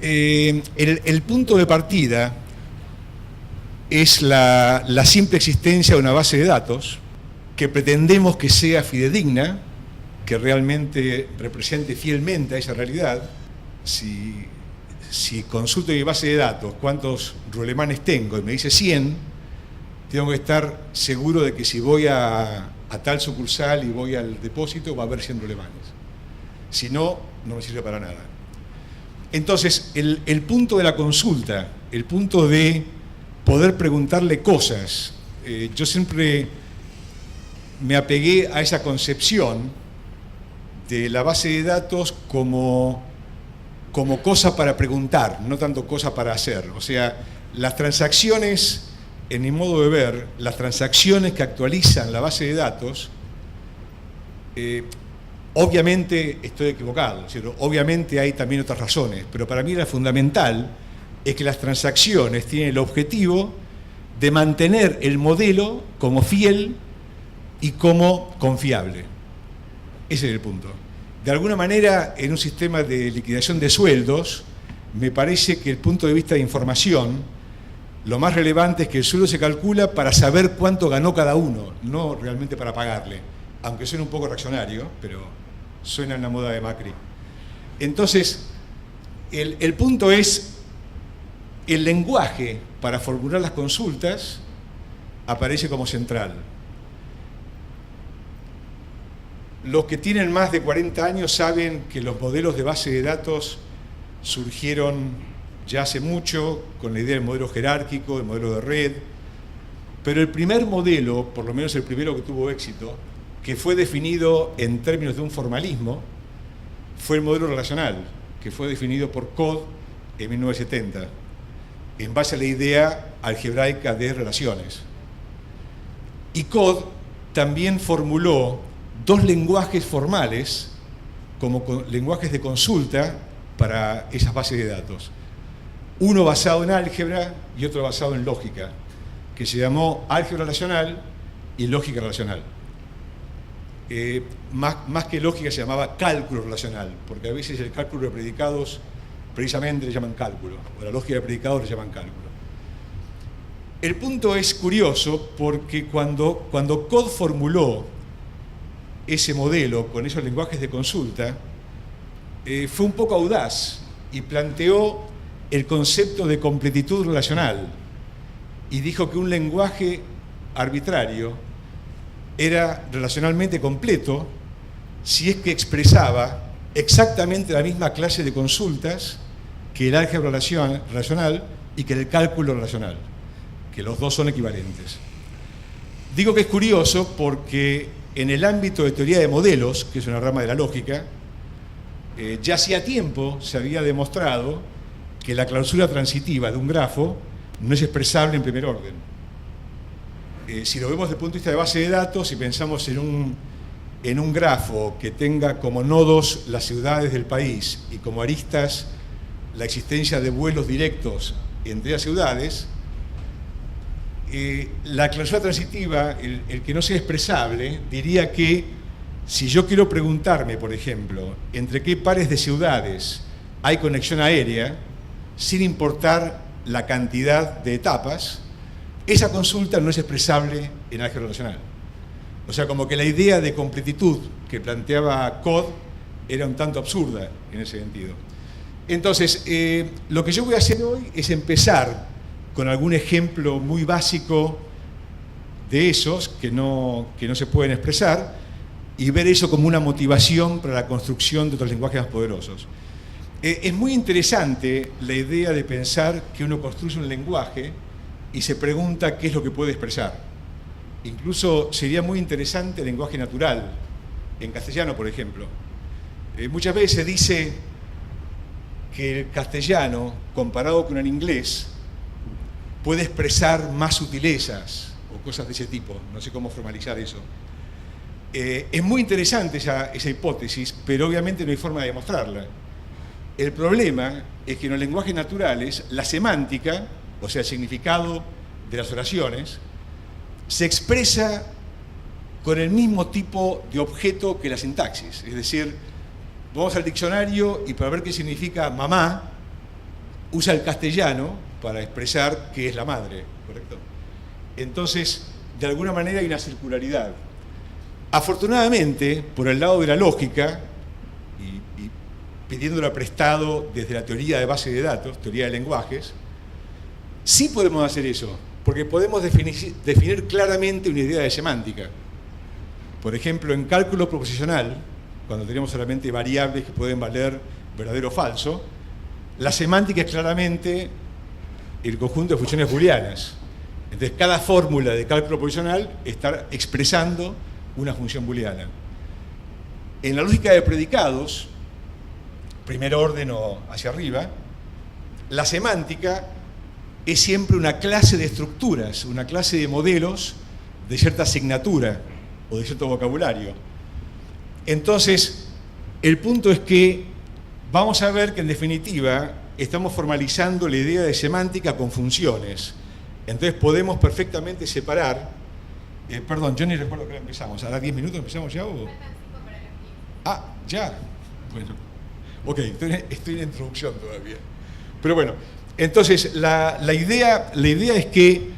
El punto de partida es la simple existencia de una base de datos que pretendemos que sea fidedigna, que realmente represente fielmente a esa realidad. Si consulto mi base de datos cuántos rulemanes tengo y me dice 100, tengo que estar seguro de que si voy a tal sucursal y voy al depósito va a haber 100 rulemanes. Si no, no me sirve para nada. Entonces, el punto de la consulta, el punto de poder preguntarle cosas, yo siempre me apegué a esa concepción de la base de datos como cosa para preguntar, no tanto cosa para hacer. O sea, las transacciones, en mi modo de ver, las transacciones que actualizan la base de datos, obviamente estoy equivocado, ¿cierto? Obviamente hay también otras razones, pero para mí la fundamental es que las transacciones tienen el objetivo de mantener el modelo como fiel y como confiable. Ese es el punto. De alguna manera, en un sistema de liquidación de sueldos, me parece que el punto de vista de información, lo más relevante es que el sueldo se calcula para saber cuánto ganó cada uno, no realmente para pagarle, aunque suene un poco reaccionario, pero suena en la moda de Macri. Entonces, el punto es, el lenguaje para formular las consultas aparece como central. Los que tienen más de 40 años saben que los modelos de base de datos surgieron ya hace mucho con la idea del modelo jerárquico, del modelo de red, pero el primer modelo, por lo menos el primero que tuvo éxito, que fue definido en términos de un formalismo, fue el modelo relacional, que fue definido por Codd en 1970, en base a la idea algebraica de relaciones. Y Codd también formuló dos lenguajes formales como lenguajes de consulta para esas bases de datos. Uno basado en álgebra y otro basado en lógica, que se llamó álgebra relacional y lógica relacional. Más que lógica se llamaba cálculo relacional, porque a veces el cálculo de predicados precisamente le llaman cálculo, o la lógica de predicados le llaman cálculo. El punto es curioso porque cuando Codd formuló ese modelo con esos lenguajes de consulta, fue un poco audaz y planteó el concepto de completitud relacional y dijo que un lenguaje arbitrario era relacionalmente completo si es que expresaba exactamente la misma clase de consultas que el álgebra relacional y que el cálculo relacional, que los dos son equivalentes. Digo que es curioso porque en el ámbito de teoría de modelos, que es una rama de la lógica, ya hacía tiempo se había demostrado que la clausura transitiva de un grafo no es expresable en primer orden. Si lo vemos desde el punto de vista de base de datos y pensamos en un grafo que tenga como nodos las ciudades del país y como aristas la existencia de vuelos directos entre las ciudades, la clausura transitiva, el que no sea expresable, diría que si yo quiero preguntarme, por ejemplo, entre qué pares de ciudades hay conexión aérea, sin importar la cantidad de etapas, esa consulta no es expresable en álgebra relacional. O sea, como que la idea de completitud que planteaba Codd era un tanto absurda en ese sentido. Entonces, lo que yo voy a hacer hoy es empezar con algún ejemplo muy básico de esos que no se pueden expresar y ver eso como una motivación para la construcción de otros lenguajes más poderosos. Es muy interesante la idea de pensar que uno construye un lenguaje y se pregunta qué es lo que puede expresar. Incluso sería muy interesante el lenguaje natural, en castellano, por ejemplo. Muchas veces se dice que el castellano, comparado con el inglés, puede expresar más sutilezas o cosas de ese tipo. No sé cómo formalizar eso. Es muy interesante esa hipótesis, pero obviamente no hay forma de demostrarla. El problema es que en los lenguajes naturales la semántica, o sea, el significado de las oraciones, se expresa con el mismo tipo de objeto que la sintaxis. Es decir, vamos al diccionario y para ver qué significa mamá, usa el castellano para expresar qué es la madre, ¿correcto? Entonces, de alguna manera hay una circularidad. Afortunadamente, por el lado de la lógica, y pidiéndola prestado desde la teoría de base de datos, teoría de lenguajes, sí podemos hacer eso, porque podemos definir claramente una idea de semántica. Por ejemplo, en cálculo proposicional, cuando tenemos solamente variables que pueden valer verdadero o falso, la semántica es claramente el conjunto de funciones booleanas. Entonces, cada fórmula de cálculo proposicional está expresando una función booleana. En la lógica de predicados, primer orden o hacia arriba, la semántica es siempre una clase de estructuras, una clase de modelos de cierta asignatura o de cierto vocabulario. Entonces, el punto es que vamos a ver que en definitiva estamos formalizando la idea de semántica con funciones. Entonces podemos perfectamente separar, perdón, yo ni recuerdo que empezamos, ¿ahora 10 minutos empezamos ya o...? Ah, ya, bueno, ok, estoy en la introducción todavía. Pero bueno, entonces la idea es que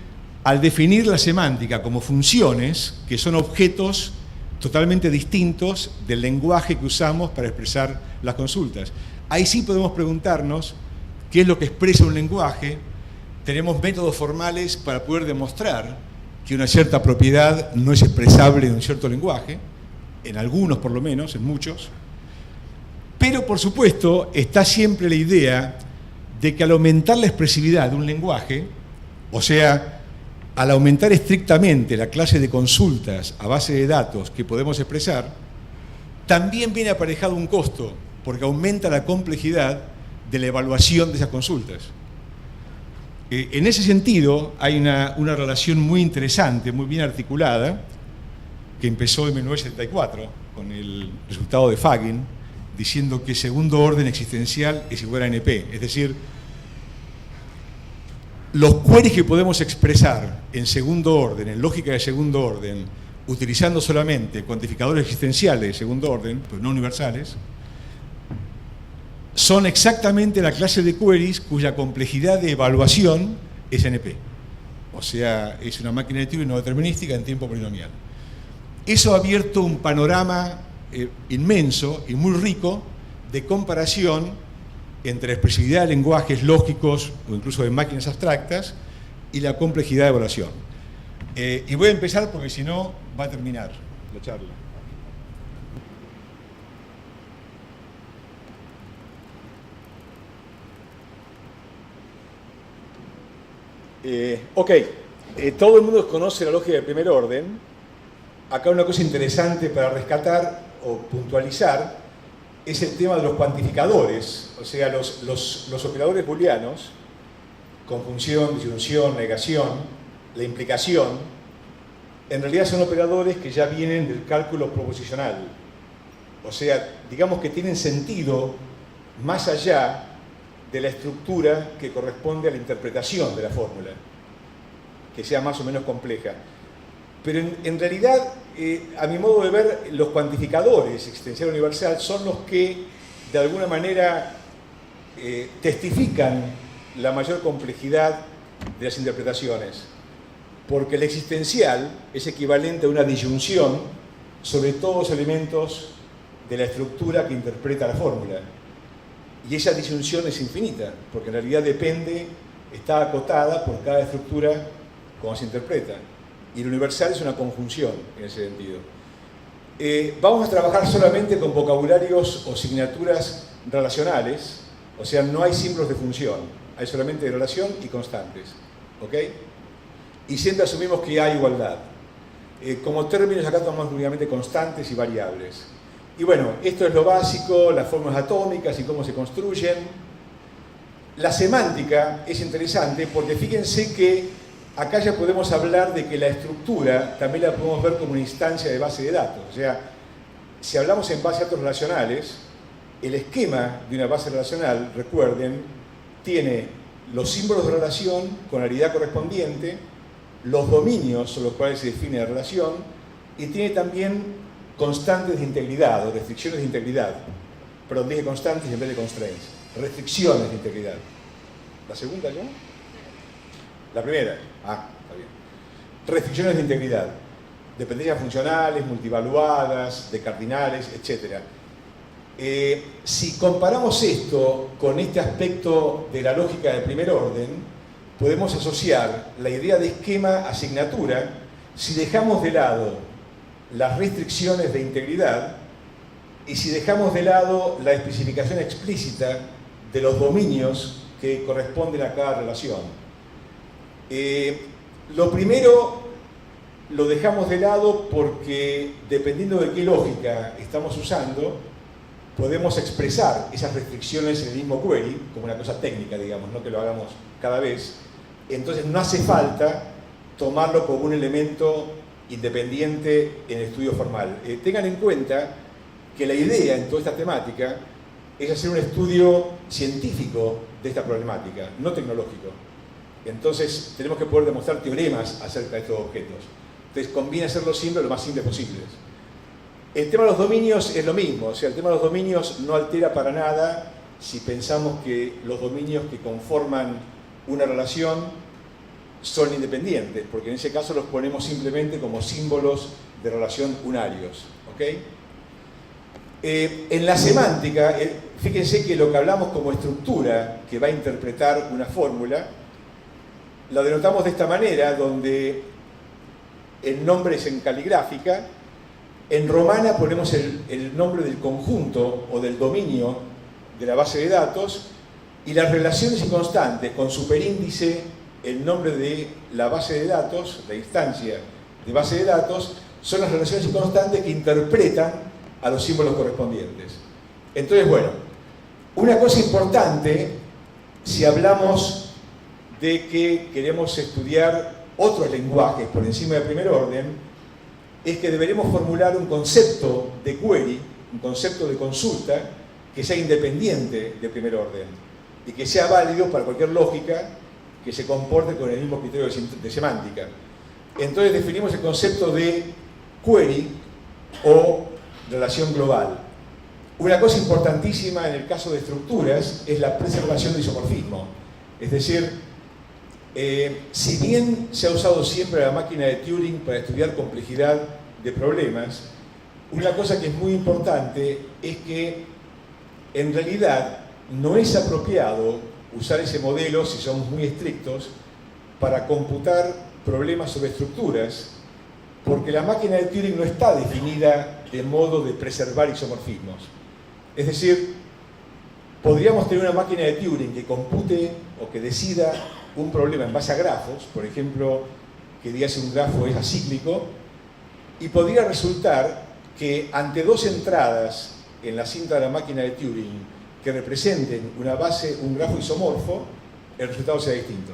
al definir la semántica como funciones, que son objetos totalmente distintos del lenguaje que usamos para expresar las consultas, ahí sí podemos preguntarnos qué es lo que expresa un lenguaje. Tenemos métodos formales para poder demostrar que una cierta propiedad no es expresable en un cierto lenguaje, en algunos por lo menos, en muchos. Pero, por supuesto, está siempre la idea de que al aumentar la expresividad de un lenguaje, o sea, al aumentar estrictamente la clase de consultas a base de datos que podemos expresar, también viene aparejado un costo, porque aumenta la complejidad de la evaluación de esas consultas. En ese sentido, hay una relación muy interesante, muy bien articulada, que empezó en 1974, con el resultado de Fagin, diciendo que segundo orden existencial es igual a NP. Es decir, los queries que podemos expresar en segundo orden, en lógica de segundo orden, utilizando solamente cuantificadores existenciales de segundo orden, pues no universales, son exactamente la clase de queries cuya complejidad de evaluación es NP. O sea, es una máquina de Turing no determinística en tiempo polinomial. Eso ha abierto un panorama inmenso y muy rico de comparación entre la expresividad de lenguajes lógicos o incluso de máquinas abstractas y la complejidad de evaluación. Y voy a empezar porque si no va a terminar la charla. Todo el mundo conoce la lógica de primer orden. Acá una cosa interesante para rescatar o puntualizar es el tema de los cuantificadores, o sea, los operadores booleanos, conjunción, disyunción, negación, la implicación, en realidad son operadores que ya vienen del cálculo proposicional. O sea, digamos que tienen sentido más allá de la estructura que corresponde a la interpretación de la fórmula, que sea más o menos compleja. Pero en realidad, a mi modo de ver, los cuantificadores existencial universal son los que, de alguna manera, testifican la mayor complejidad de las interpretaciones. Porque el existencial es equivalente a una disyunción sobre todos los elementos de la estructura que interpreta la fórmula. Y esa disyunción es infinita, porque en realidad está acotada por cada estructura como se interpreta. Y el universal es una conjunción en ese sentido. Vamos a trabajar solamente con vocabularios o signaturas relacionales, o sea, no hay símbolos de función, hay solamente de relación y constantes. ¿Ok? Y siempre asumimos que hay igualdad. Como términos acá tomamos únicamente constantes y variables. Y bueno, esto es lo básico, las formas atómicas y cómo se construyen. La semántica es interesante porque fíjense que acá ya podemos hablar de que la estructura también la podemos ver como una instancia de base de datos. O sea, si hablamos en base a datos relacionales, el esquema de una base relacional, recuerden, tiene los símbolos de relación con la realidad correspondiente, los dominios sobre los cuales se define la relación, y tiene también constantes de integridad o restricciones de integridad. Perdón, dije constantes en vez de constraints. Restricciones de integridad. ¿La segunda ya? La primera. Ah, está bien. Restricciones de integridad. Dependencias funcionales, multivaluadas, de cardinales, etc. Si comparamos esto con este aspecto de la lógica de primer orden, podemos asociar la idea de esquema-asignatura si dejamos de lado las restricciones de integridad y si dejamos de lado la especificación explícita de los dominios que corresponden a cada relación. Lo primero lo dejamos de lado porque, dependiendo de qué lógica estamos usando, podemos expresar esas restricciones en el mismo query, como una cosa técnica, digamos, no que lo hagamos cada vez. Entonces no hace falta tomarlo como un elemento independiente en el estudio formal. Tengan en cuenta que la idea en toda esta temática es hacer un estudio científico de esta problemática, no tecnológico. Entonces tenemos que poder demostrar teoremas acerca de estos objetos. Entonces conviene hacerlo siempre lo más simple posible. El tema de los dominios es lo mismo, o sea, el tema de los dominios no altera para nada si pensamos que los dominios que conforman una relación son independientes, porque en ese caso los ponemos simplemente como símbolos de relación unarios. ¿Okay? En la semántica, fíjense que lo que hablamos como estructura que va a interpretar una fórmula, la denotamos de esta manera, donde el nombre es en caligráfica. En romana ponemos el nombre del conjunto o del dominio de la base de datos, y las relaciones inconstantes con superíndice, el nombre de la base de datos, la instancia de base de datos, son las relaciones inconstantes que interpretan a los símbolos correspondientes. Entonces, bueno, una cosa importante si hablamos de que queremos estudiar otros lenguajes por encima del primer orden, es que deberemos formular un concepto de query, un concepto de consulta, que sea independiente del primer orden y que sea válido para cualquier lógica que se comporte con el mismo criterio de semántica. Entonces definimos el concepto de query o relación global. Una cosa importantísima en el caso de estructuras es la preservación de isomorfismo. Es decir, si bien se ha usado siempre la máquina de Turing para estudiar complejidad de problemas, una cosa que es muy importante es que en realidad no es apropiado usar ese modelo, si somos muy estrictos, para computar problemas sobre estructuras, porque la máquina de Turing no está definida de modo de preservar isomorfismos. Es decir, podríamos tener una máquina de Turing que compute o que decida un problema en base a grafos, por ejemplo, que diga si un grafo es acíclico, y podría resultar que ante dos entradas en la cinta de la máquina de Turing que representen una base, un grafo isomorfo, el resultado sea distinto.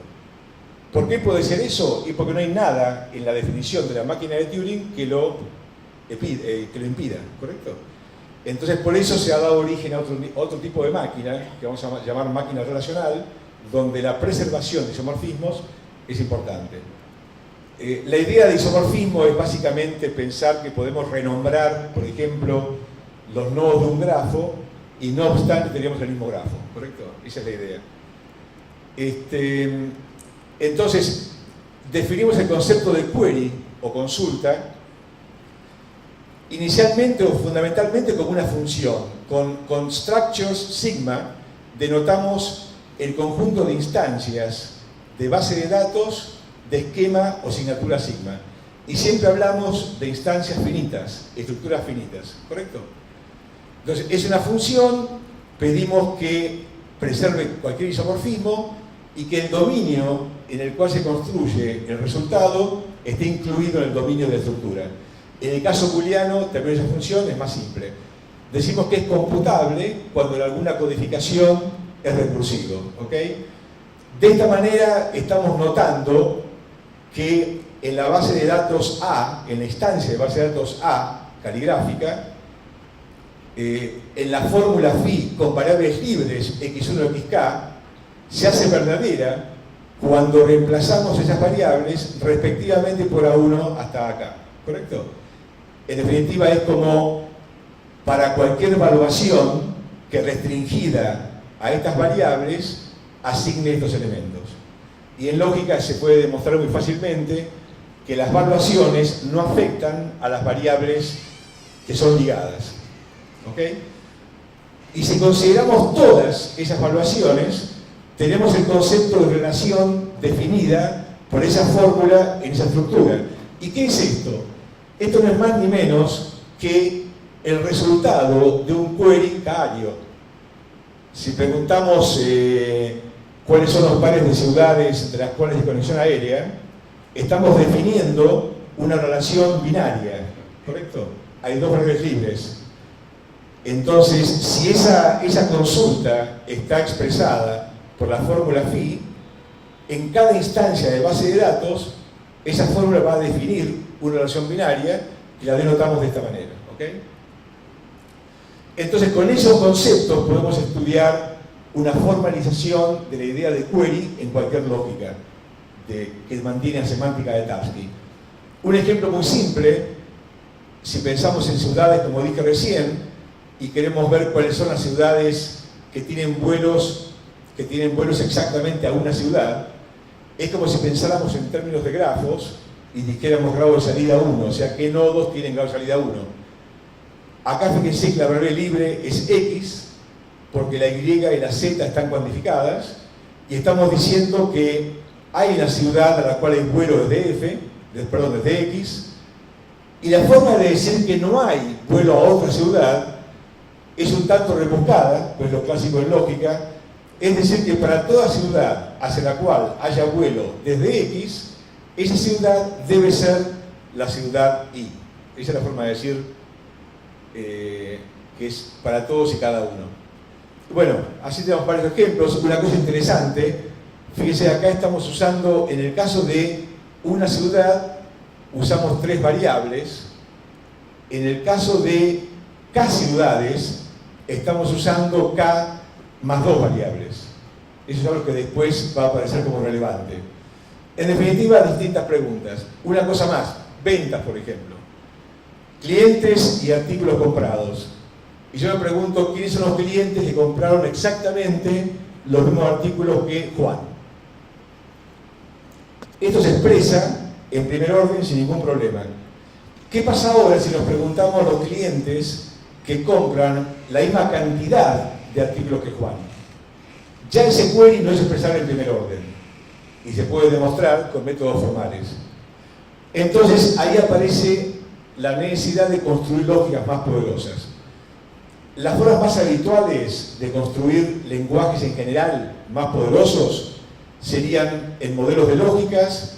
¿Por qué puede ser eso? Y porque no hay nada en la definición de la máquina de Turing que lo impida, ¿correcto? Entonces, por eso se ha dado origen a otro tipo de máquina, que vamos a llamar máquina relacional, donde la preservación de isomorfismos es importante. La idea de isomorfismo es básicamente pensar que podemos renombrar, por ejemplo, los nodos de un grafo y no obstante tenemos el mismo grafo, ¿correcto? Esa es la idea. Entonces, definimos el concepto de query o consulta inicialmente o fundamentalmente como una función. Con structures sigma denotamos el conjunto de instancias de base de datos de esquema o asignatura sigma. Y siempre hablamos de instancias finitas, estructuras finitas, ¿correcto? Entonces, es una función, pedimos que preserve cualquier isomorfismo y que el dominio en el cual se construye el resultado esté incluido en el dominio de la estructura. En el caso booleano, también esa función es más simple. Decimos que es computable cuando en alguna codificación es recursivo, ¿ok? De esta manera estamos notando que en la base de datos A, en la instancia de base de datos A caligráfica, en la fórmula phi con variables libres x1 y xk se hace verdadera cuando reemplazamos esas variables respectivamente por A1 hasta acá, ¿correcto? En definitiva es como para cualquier evaluación que restringida a estas variables asigne estos elementos. Y en lógica se puede demostrar muy fácilmente que las valuaciones no afectan a las variables que son ligadas. ¿Ok? Y si consideramos todas esas valuaciones, tenemos el concepto de relación definida por esa fórmula en esa estructura. ¿Y qué es esto? Esto no es más ni menos que el resultado de un query cario. Si preguntamos cuáles son los pares de ciudades entre las cuales hay conexión aérea, estamos definiendo una relación binaria, ¿correcto? Hay dos variables libres. Entonces, si esa consulta está expresada por la fórmula phi, en cada instancia de base de datos, esa fórmula va a definir una relación binaria y la denotamos de esta manera. ¿Ok? Entonces, con esos conceptos podemos estudiar una formalización de la idea de query en cualquier lógica que mantiene la semántica de Tarski. Un ejemplo muy simple, si pensamos en ciudades, como dije recién, y queremos ver cuáles son las ciudades que tienen vuelos exactamente a una ciudad, es como si pensáramos en términos de grafos y dijéramos grado de salida 1, o sea, qué nodos tienen grado de salida 1. Acá fíjense que la variable libre es X, porque la Y y la Z están cuantificadas, y estamos diciendo que hay una ciudad a la cual hay vuelo desde X, y la forma de decir que no hay vuelo a otra ciudad es un tanto rebuscada, pues lo clásico en lógica, es decir que para toda ciudad hacia la cual haya vuelo desde X, esa ciudad debe ser la ciudad Y. Esa es la forma de decir que es para todos y cada uno. Bueno, así tenemos varios ejemplos. Una cosa interesante, fíjense, acá estamos usando, en el caso de una ciudad, usamos 3 variables. En el caso de K ciudades, estamos usando K más 2 variables. Eso es algo que después va a aparecer como relevante. En definitiva, distintas preguntas. Una cosa más, ventas, por ejemplo. Clientes y artículos comprados. Y yo me pregunto, ¿quiénes son los clientes que compraron exactamente los mismos artículos que Juan? Esto se expresa en primer orden sin ningún problema. ¿Qué pasa ahora si nos preguntamos a los clientes que compran la misma cantidad de artículos que Juan? Ya ese query no es expresable en primer orden y se puede demostrar con métodos formales. Entonces ahí aparece la necesidad de construir lógicas más poderosas. Las formas más habituales de construir lenguajes en general más poderosos serían en modelos de lógicas,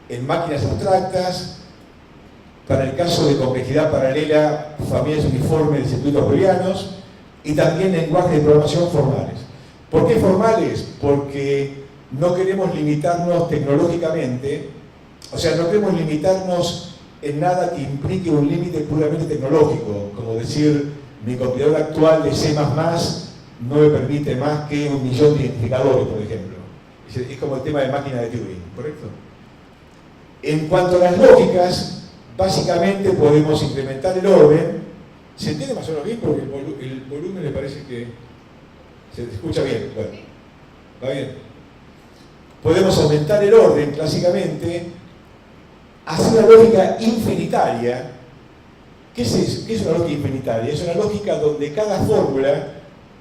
en máquinas abstractas, para el caso de complejidad paralela, familias uniformes de circuitos booleanos, y también lenguajes de programación formales. ¿Por qué formales? Porque no queremos limitarnos tecnológicamente, o sea, no queremos limitarnos en nada que implique un límite puramente tecnológico, como decir, mi compilador actual de C++ no me permite más que 1.000.000 de identificadores, por ejemplo. Es como el tema de máquina de Turing, ¿correcto? En cuanto a las lógicas, básicamente podemos incrementar el orden. ¿Se entiende más o menos bien? Porque el volumen me parece que se escucha bien. Bueno, ¿va bien? Podemos aumentar el orden, clásicamente, hacer una lógica infinitaria. ¿Qué es eso? ¿Qué es una lógica infinitaria? Es una lógica donde cada fórmula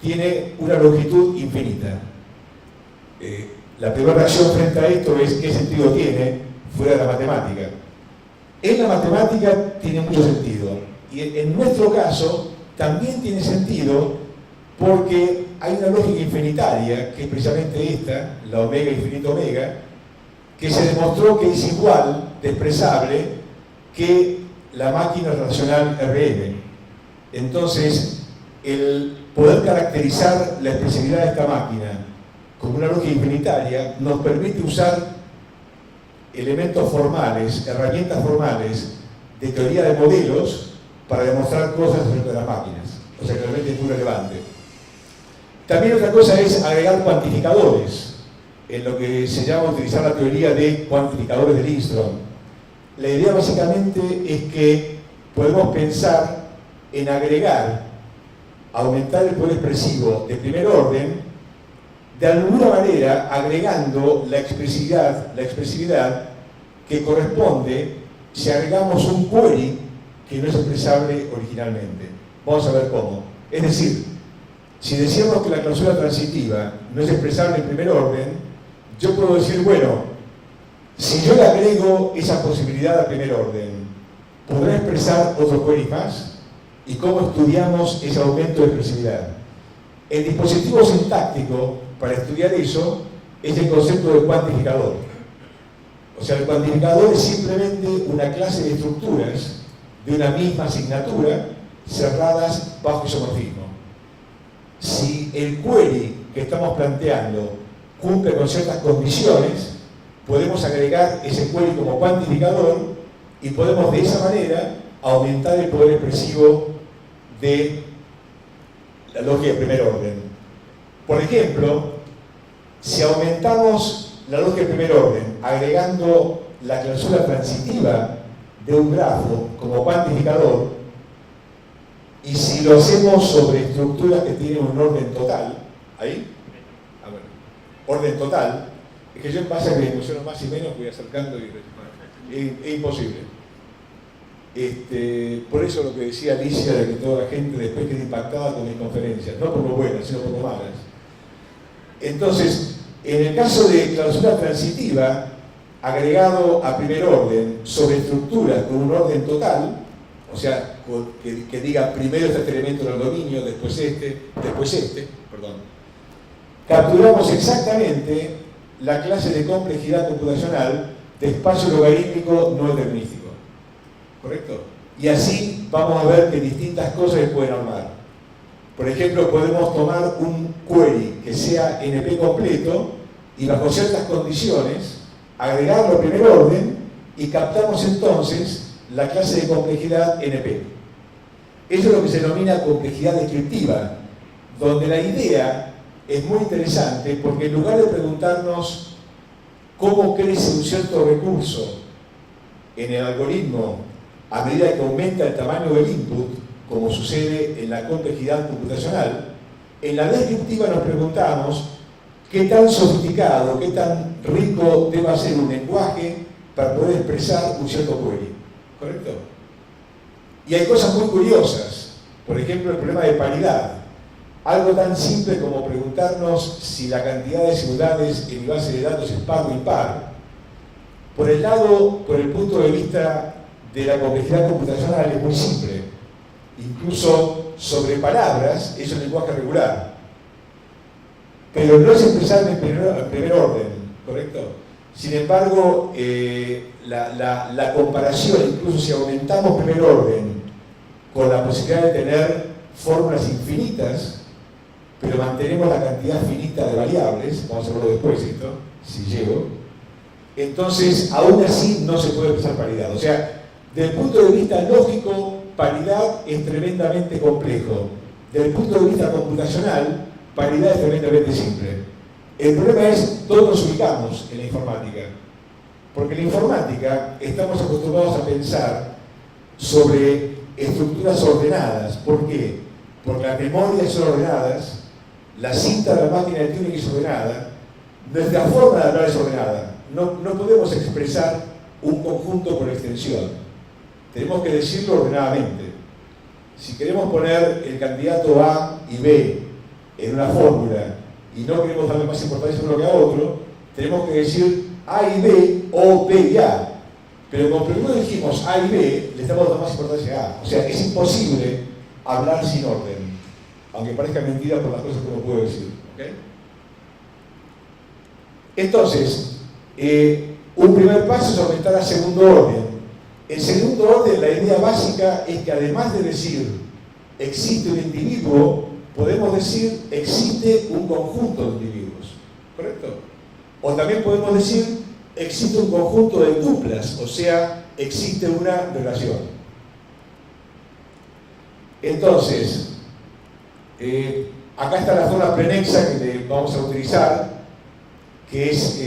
tiene una longitud infinita. La primera reacción frente a esto es ¿qué sentido tiene fuera de la matemática? En la matemática tiene mucho sentido. Y en nuestro caso también tiene sentido porque hay una lógica infinitaria, que es precisamente esta, la omega infinito omega, que se demostró que es igual de expresable que la máquina racional RM. Entonces, el poder caracterizar la expresividad de esta máquina como una lógica infinitaria nos permite usar elementos formales, herramientas formales de teoría de modelos para demostrar cosas acerca de las máquinas. O sea que realmente es muy relevante. También otra cosa es agregar cuantificadores, en lo que se llama utilizar la teoría de cuantificadores de Lindström. La idea básicamente es que podemos pensar en aumentar el poder expresivo de primer orden de alguna manera agregando la expresividad que corresponde si agregamos un query que no es expresable originalmente. Vamos a ver cómo. Es decir, si decíamos que la cláusula transitiva no es expresable en primer orden, yo puedo decir, bueno, si yo le agrego esa posibilidad a primer orden, ¿podrá expresar otro query más? ¿Y cómo estudiamos ese aumento de expresividad? El dispositivo sintáctico para estudiar eso es el concepto de cuantificador. O sea, el cuantificador es simplemente una clase de estructuras de una misma asignatura cerradas bajo isomorfismo. Si el query que estamos planteando cumple con ciertas condiciones, podemos agregar ese query como cuantificador y podemos de esa manera aumentar el poder expresivo de la lógica de primer orden. Por ejemplo, si aumentamos la lógica de primer orden agregando la cláusula transitiva de un grafo como cuantificador, y si lo hacemos sobre estructuras que tienen un orden total, ¿ahí? Orden total, es que yo en base a que me emociono más y menos voy acercando y es imposible. Por eso lo que decía Alicia de que toda la gente después queda impactada con mis conferencias, no por lo buenas, sino por lo malas. Entonces, en el caso de cláusula transitiva, agregado a primer orden sobre estructuras con un orden total, o sea, que diga primero este elemento en el dominio, después este, perdón, capturamos exactamente la clase de complejidad computacional de espacio logarítmico no determinístico. ¿Correcto? Y así vamos a ver que distintas cosas se pueden armar. Por ejemplo, podemos tomar un query que sea NP completo y bajo ciertas condiciones agregarlo a primer orden y captamos entonces la clase de complejidad NP. Eso es lo que se denomina complejidad descriptiva, donde la idea es muy interesante porque en lugar de preguntarnos cómo crece un cierto recurso en el algoritmo a medida que aumenta el tamaño del input, como sucede en la complejidad computacional, en la descriptiva nos preguntamos qué tan sofisticado, qué tan rico debe ser un lenguaje para poder expresar un cierto query. ¿Correcto? Y hay cosas muy curiosas. Por ejemplo, el problema de paridad. Algo tan simple como preguntarnos si la cantidad de ciudades en mi base de datos es par o impar. Por el punto de vista de la complejidad computacional es muy simple. Incluso sobre palabras es un lenguaje regular. Pero no es expresable en primer orden, ¿correcto? Sin embargo, la comparación, incluso si aumentamos primer orden con la posibilidad de tener fórmulas infinitas, pero mantenemos la cantidad finita de variables, vamos a verlo después esto, si llego, entonces aún así no se puede expresar paridad. O sea, desde el punto de vista lógico, paridad es tremendamente complejo. Desde el punto de vista computacional, paridad es tremendamente simple. El problema es dónde nos ubicamos en la informática. Porque en la informática estamos acostumbrados a pensar sobre estructuras ordenadas. ¿Por qué? Porque las memorias son ordenadas, la cinta de la máquina de Turing es ordenada, nuestra forma de hablar es ordenada. No podemos expresar un conjunto por extensión. Tenemos que decirlo ordenadamente. Si queremos poner el candidato A y B en una fórmula y no queremos darle más importancia a uno que a otro, tenemos que decir A y B o B y A. Pero como primero dijimos A y B, le estamos dando más importancia a A. O sea, es imposible hablar sin orden, aunque parezca mentira por las cosas que uno puede decir. ¿Okay? Entonces, un primer paso es aumentar a segundo orden. En segundo orden, la idea básica es que además de decir existe un individuo, podemos decir existe un conjunto de individuos. ¿Correcto? O también podemos decir existe un conjunto de tuplas, o sea, existe una relación. Entonces, acá está la forma prenexa que vamos a utilizar, que es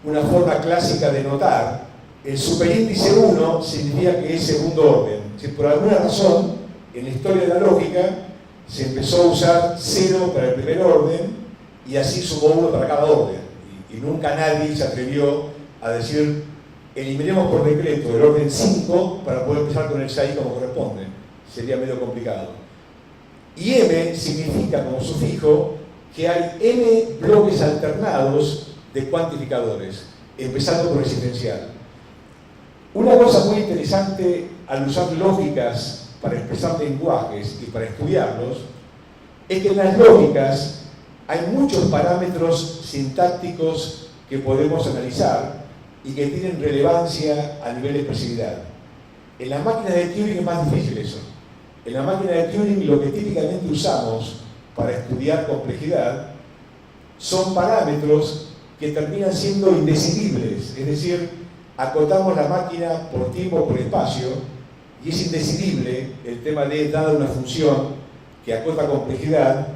una forma clásica de notar. El superíndice 1 significa que es segundo orden. Si por alguna razón, en la historia de la lógica, se empezó a usar 0 para el primer orden y así sumó uno para cada orden. Y nunca nadie se atrevió a decir, eliminemos por decreto el orden 5 para poder empezar con el 6 como corresponde. Sería medio complicado. Y M significa como sufijo que hay n bloques alternados de cuantificadores, empezando por existencial. Una cosa muy interesante al usar lógicas para expresar lenguajes y para estudiarlos es que en las lógicas hay muchos parámetros sintácticos que podemos analizar y que tienen relevancia a nivel de expresividad. En las máquinas de Turing es más difícil eso. En la máquina de Turing lo que típicamente usamos para estudiar complejidad son parámetros que terminan siendo indecidibles, es decir, acotamos la máquina por tiempo o por espacio y es indecidible el tema de, dada una función que acota complejidad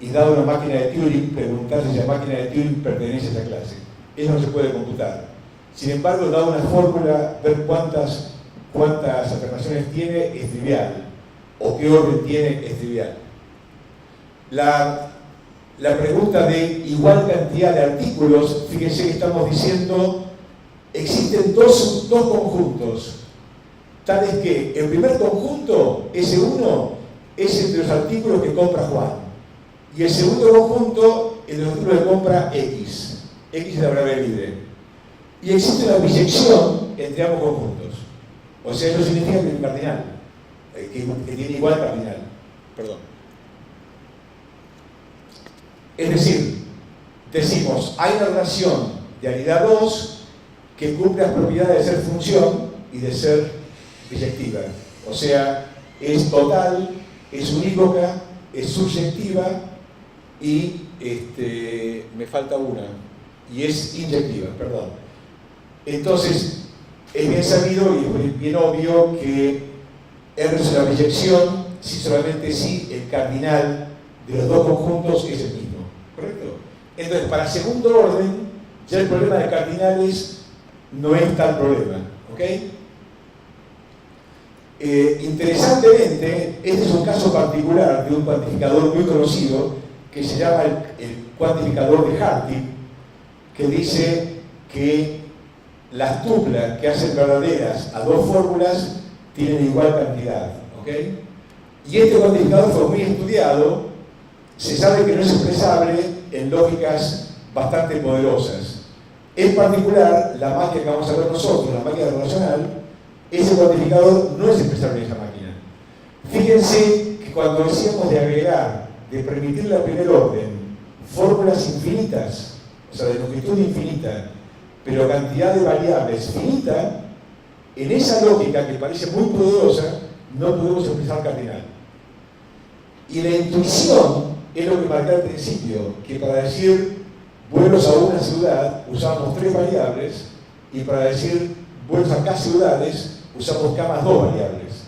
y dada una máquina de Turing, preguntar si la máquina de Turing pertenece a esa clase. Eso no se puede computar. Sin embargo, dada una fórmula, ver cuántas afirmaciones tiene es trivial, o qué orden tiene es trivial. La pregunta de igual cantidad de artículos, fíjense que estamos diciendo, existen dos conjuntos, tales que el primer conjunto, S1, es entre los artículos que compra Juan, y el segundo conjunto, entre los artículos que compra X. X es la variable libre. Y existe una bisección entre ambos conjuntos. O sea, eso significa que es un cardinal, que tiene igual cardinal. Perdón. Es decir, decimos, hay una relación de aridad 2 que cumple las propiedades de ser función y de ser biyectiva. O sea, es total, es unívoca, es subjetiva y me falta una, y es inyectiva, perdón. Entonces, es bien sabido y es bien obvio que R es una biyección si solamente si el cardinal de los dos conjuntos es el mismo. ¿Correcto? Entonces, para segundo orden, ya el problema de cardinales no es tal problema. ¿Ok? Interesantemente, este es un caso particular de un cuantificador muy conocido que se llama el cuantificador de Hartree, que dice que las tuplas que hacen verdaderas a dos fórmulas tienen igual cantidad. ¿Ok? Y este cuantificador fue muy estudiado. Se sabe que no es expresable en lógicas bastante poderosas. En particular, la máquina que vamos a ver nosotros, la máquina relacional, ese cuantificador no es expresable en esa máquina. Fíjense que cuando decíamos de agregar, de permitirle al primer orden fórmulas infinitas, o sea, de longitud infinita, pero cantidad de variables finita, en esa lógica que parece muy poderosa, no podemos expresar cardinal. Y la intuición es lo que marqué al principio, que para decir vuelos a una ciudad usamos 3 variables y para decir vuelos a K ciudades usamos K más 2 variables.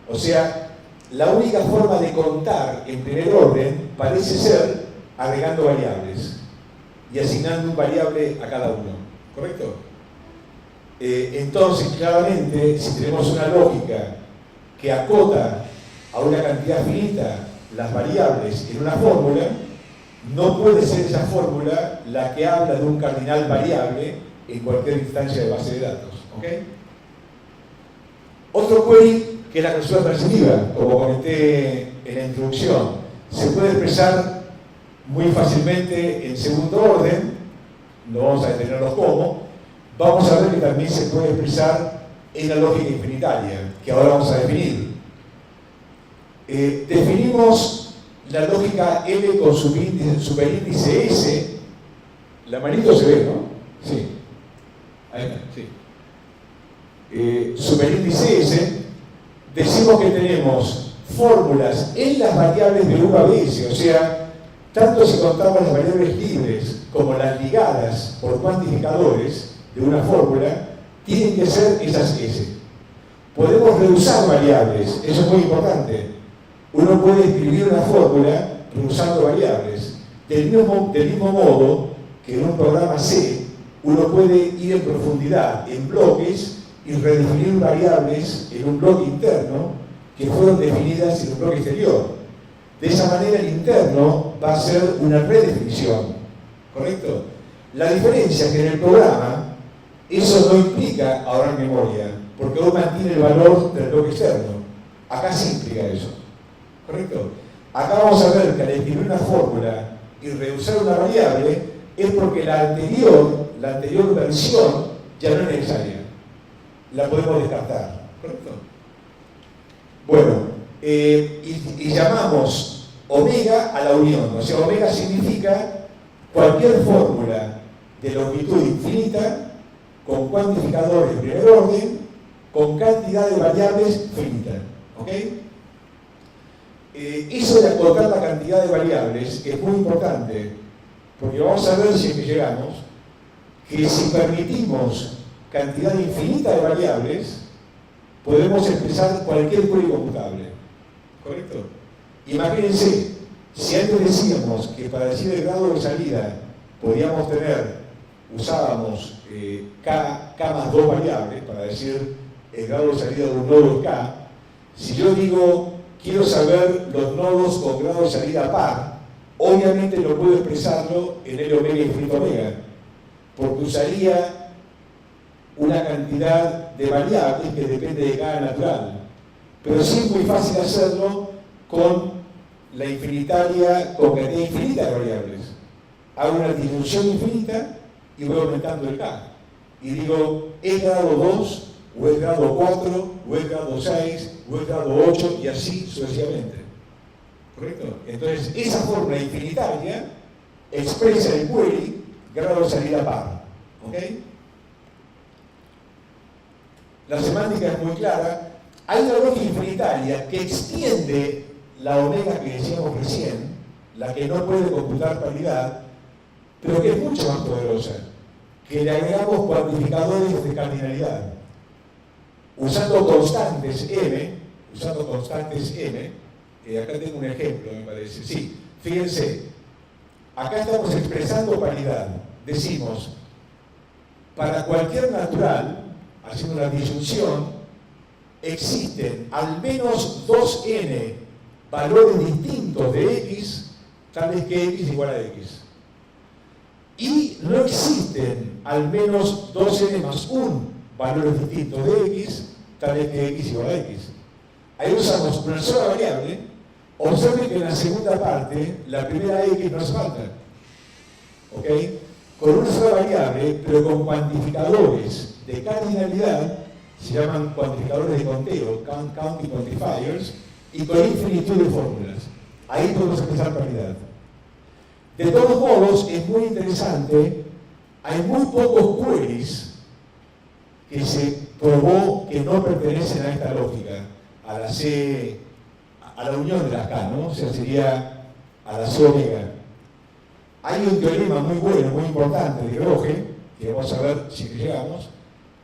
O sea, la única forma de contar en primer orden parece ser agregando variables y asignando un variable a cada uno. ¿Correcto? Entonces, claramente, si tenemos una lógica que acota a una cantidad finita las variables en una fórmula, no puede ser esa fórmula la que habla de un cardinal variable en cualquier instancia de base de datos. ¿Ok? Otro query, que es la clausura transitiva, como comenté en la introducción, se puede expresar muy fácilmente en segundo orden, no vamos a detenernos cómo, vamos a ver que también se puede expresar en la lógica infinitaria, que ahora vamos a definir. Definimos la lógica L con superíndice S. La manito se ve, ¿no? Sí. Ahí está, sí. Superíndice S, decimos que tenemos fórmulas en las variables de U a S, o sea, tanto si contamos las variables libres como las ligadas por cuantificadores de una fórmula, tienen que ser esas S. Podemos reusar variables, eso es muy importante. Uno puede escribir una fórmula reusando variables. Del mismo modo que en un programa C, uno puede ir en profundidad, en bloques, y redefinir variables en un bloque interno que fueron definidas en un bloque exterior. De esa manera el interno va a ser una redefinición ¿correcto? La diferencia es que en el programa eso no implica ahorrar memoria, porque uno mantiene el valor del bloque externo. Acá sí implica eso, ¿correcto? Acá vamos a ver que al escribir una fórmula y reusar una variable es porque la anterior versión ya no es necesaria. La podemos descartar, ¿correcto? Bueno, y llamamos omega a la unión. O sea, omega significa cualquier fórmula de longitud infinita con cuantificadores de primer orden con cantidad de variables finita. ¿Ok? Eso de acotar la cantidad de variables es muy importante, porque vamos a ver si es que llegamos, que si permitimos cantidad infinita de variables, podemos expresar cualquier query computable. ¿Correcto? Imagínense, si antes decíamos que para decir el grado de salida podíamos usábamos k más 2 variables, para decir el grado de salida de un nodo es k, si yo digo quiero saber los nodos con grado de salida par, obviamente no puedo expresarlo en L omega infinito omega, porque usaría una cantidad de variables que depende de cada natural. Pero sí es muy fácil hacerlo con la infinitaria, con cantidad infinita de variables. Hago una distribución infinita y voy aumentando el k. Y digo, es grado 2, o es grado 4, o es grado 6, o es grado 8, y así sucesivamente. ¿Correcto? Entonces, esa fórmula infinitaria expresa el query grado de salida par. ¿Ok? La semántica es muy clara. Hay una lógica infinitaria que extiende la omega que decíamos recién, la que no puede computar paridad, pero que es mucho más poderosa, que le agregamos cuantificadores de cardinalidad. Usando constantes m, acá tengo un ejemplo, me parece. Sí, fíjense, acá estamos expresando paridad. Decimos, para cualquier natural, haciendo una disyunción, existen al menos 2n valores distintos de x, tal vez que x igual a x. Y no existen al menos 2n más 1 valores distintos de x, tal vez que x igual a x. Ahí usamos una sola variable. Observen que en la segunda parte, la primera x no hace falta. ¿Ok? Con una sola variable, pero con cuantificadores de cardinalidad, se llaman cuantificadores de conteo, counting quantifiers, y con infinitud de fórmulas. Ahí podemos expresar paridad. De todos modos, es muy interesante, hay muy pocos queries que se probó que no pertenecen a esta lógica, a la C, a la unión de las K, ¿no? O sea, sería a la C omega. Hay un teorema muy bueno, muy importante de Groge, que vamos a ver si llegamos,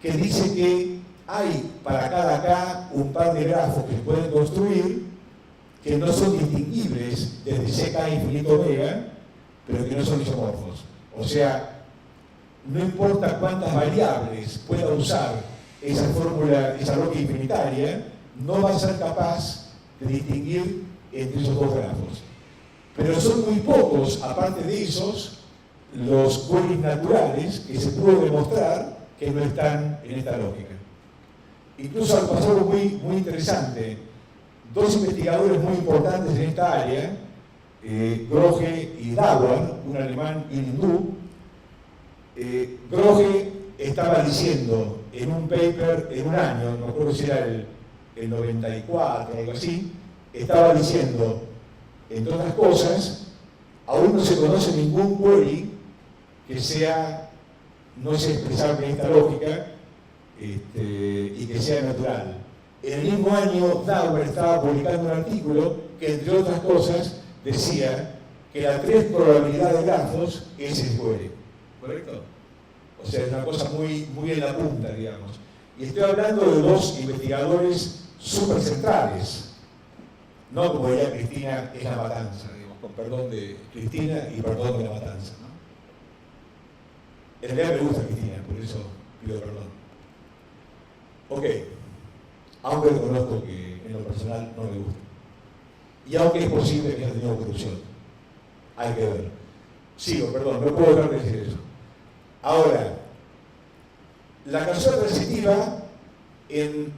que dice que hay para cada K un par de grafos que se pueden construir que no son distinguibles desde CK infinito omega, pero que no son isomorfos. O sea, no importa cuántas variables pueda usar esa fórmula, esa lógica infinitaria, no va a ser capaz de distinguir entre esos dos grafos. Pero son muy pocos, aparte de esos, los queries naturales que se pudo demostrar que no están en esta lógica. Incluso al pasar muy interesante, dos investigadores muy importantes en esta área, Groge y Dauer, un alemán y un hindú. Groge estaba diciendo en un paper, en un año, no me acuerdo si era el 94 o algo así, estaba diciendo, entre otras cosas, aún no se conoce ningún query que no sea expresable en esta lógica y que sea natural. En el mismo año, Dauer estaba publicando un artículo que, entre otras cosas, decía que la 3 probabilidad de grafos es el query. ¿Correcto? O sea, es una cosa muy en la punta, digamos. Y estoy hablando de dos investigadores súper centrales. No como diría Cristina, es la matanza, digamos, con perdón de Cristina y perdón de la matanza, ¿no? En realidad me gusta Cristina, por eso pido perdón. Ok, aunque reconozco que en lo personal no me gusta. Y aunque es posible que haya tenido corrupción, hay que ver. Sigo, perdón, no puedo dejar de decir eso. Ahora, la causal transitiva en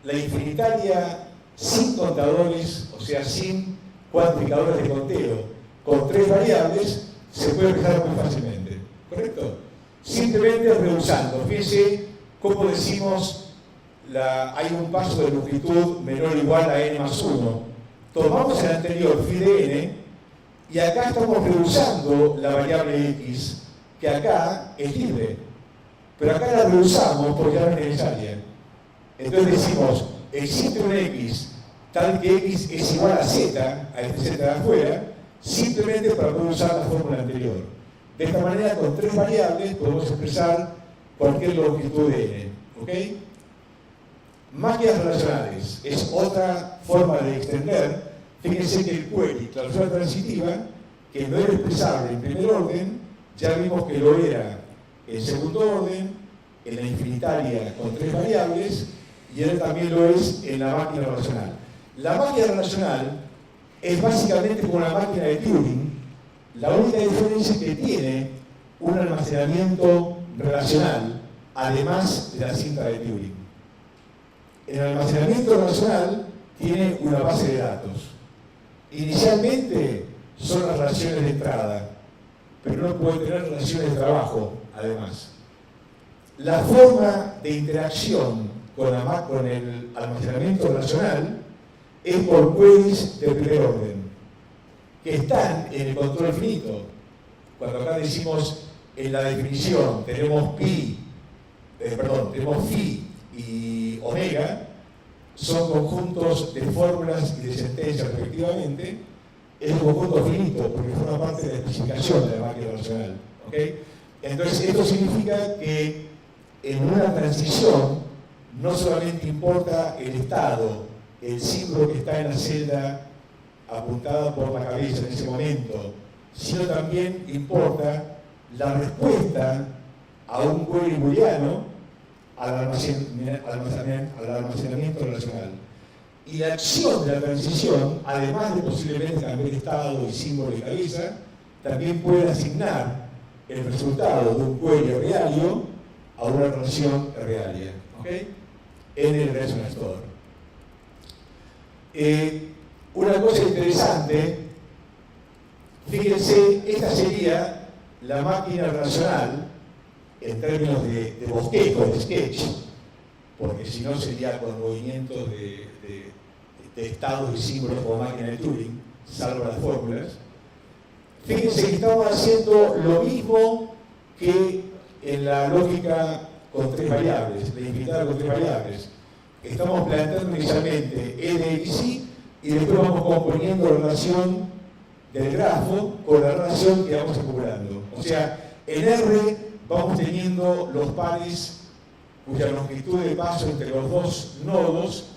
la infinitaria sin contadores, o sea, sin cuantificadores de conteo, con 3 variables, se puede expresar muy fácilmente. ¿Correcto? Simplemente reusando. Fíjense cómo decimos, hay un paso de longitud menor o igual a n más 1. Tomamos el anterior, phi de n, y acá estamos reusando la variable x, que acá es libre. Pero acá la reusamos porque ya no es necesaria. Entonces decimos, existe un x tal que x es igual a z, a este z de afuera, simplemente para poder usar la fórmula anterior. De esta manera, con 3 variables, podemos expresar cualquier longitud de n. ¿Ok? Máquinas relacionales es otra forma de extender. Fíjense que el query, clausura transitiva, que no era expresable en primer orden, ya vimos que lo era en segundo orden, en la infinitaria con 3 variables, y ahora también lo es en la máquina relacional. La máquina relacional es básicamente como la máquina de Turing. La única diferencia es que tiene un almacenamiento relacional, además de la cinta de Turing. El almacenamiento relacional tiene una base de datos. Inicialmente son las relaciones de entrada, pero no puede tener relaciones de trabajo, además. La forma de interacción con el almacenamiento relacional es por queries de primer orden, que están en el control finito. Cuando acá decimos en la definición, tenemos phi y omega, son conjuntos de fórmulas y de sentencias respectivamente. Es un conjunto finito porque forma parte de la especificación de la máquina relacional. ¿Okay? Entonces, esto significa que en una transición no solamente importa el estado, el símbolo que está en la celda apuntada por la cabeza en ese momento, sino también importa la respuesta a un query booleano al almacenamiento relacional. Y la acción de la transición, además de posiblemente cambiar estado y símbolo de cabeza, también puede asignar el resultado de un query reario a una relación realia, ¿okay? En el Relational Store. Una cosa interesante, fíjense, esta sería la máquina relacional en términos de bosquejo, de sketch, porque si no sería con movimientos de estados y símbolos como máquina de Turing, salvo las fórmulas. Fíjense que estamos haciendo lo mismo que en la lógica con 3 variables, la infinitaria con 3 variables. Estamos planteando inicialmente e de x y después vamos componiendo la relación del grafo con la relación que vamos acumulando. O sea, en R vamos teniendo los pares cuya longitud de paso entre los dos nodos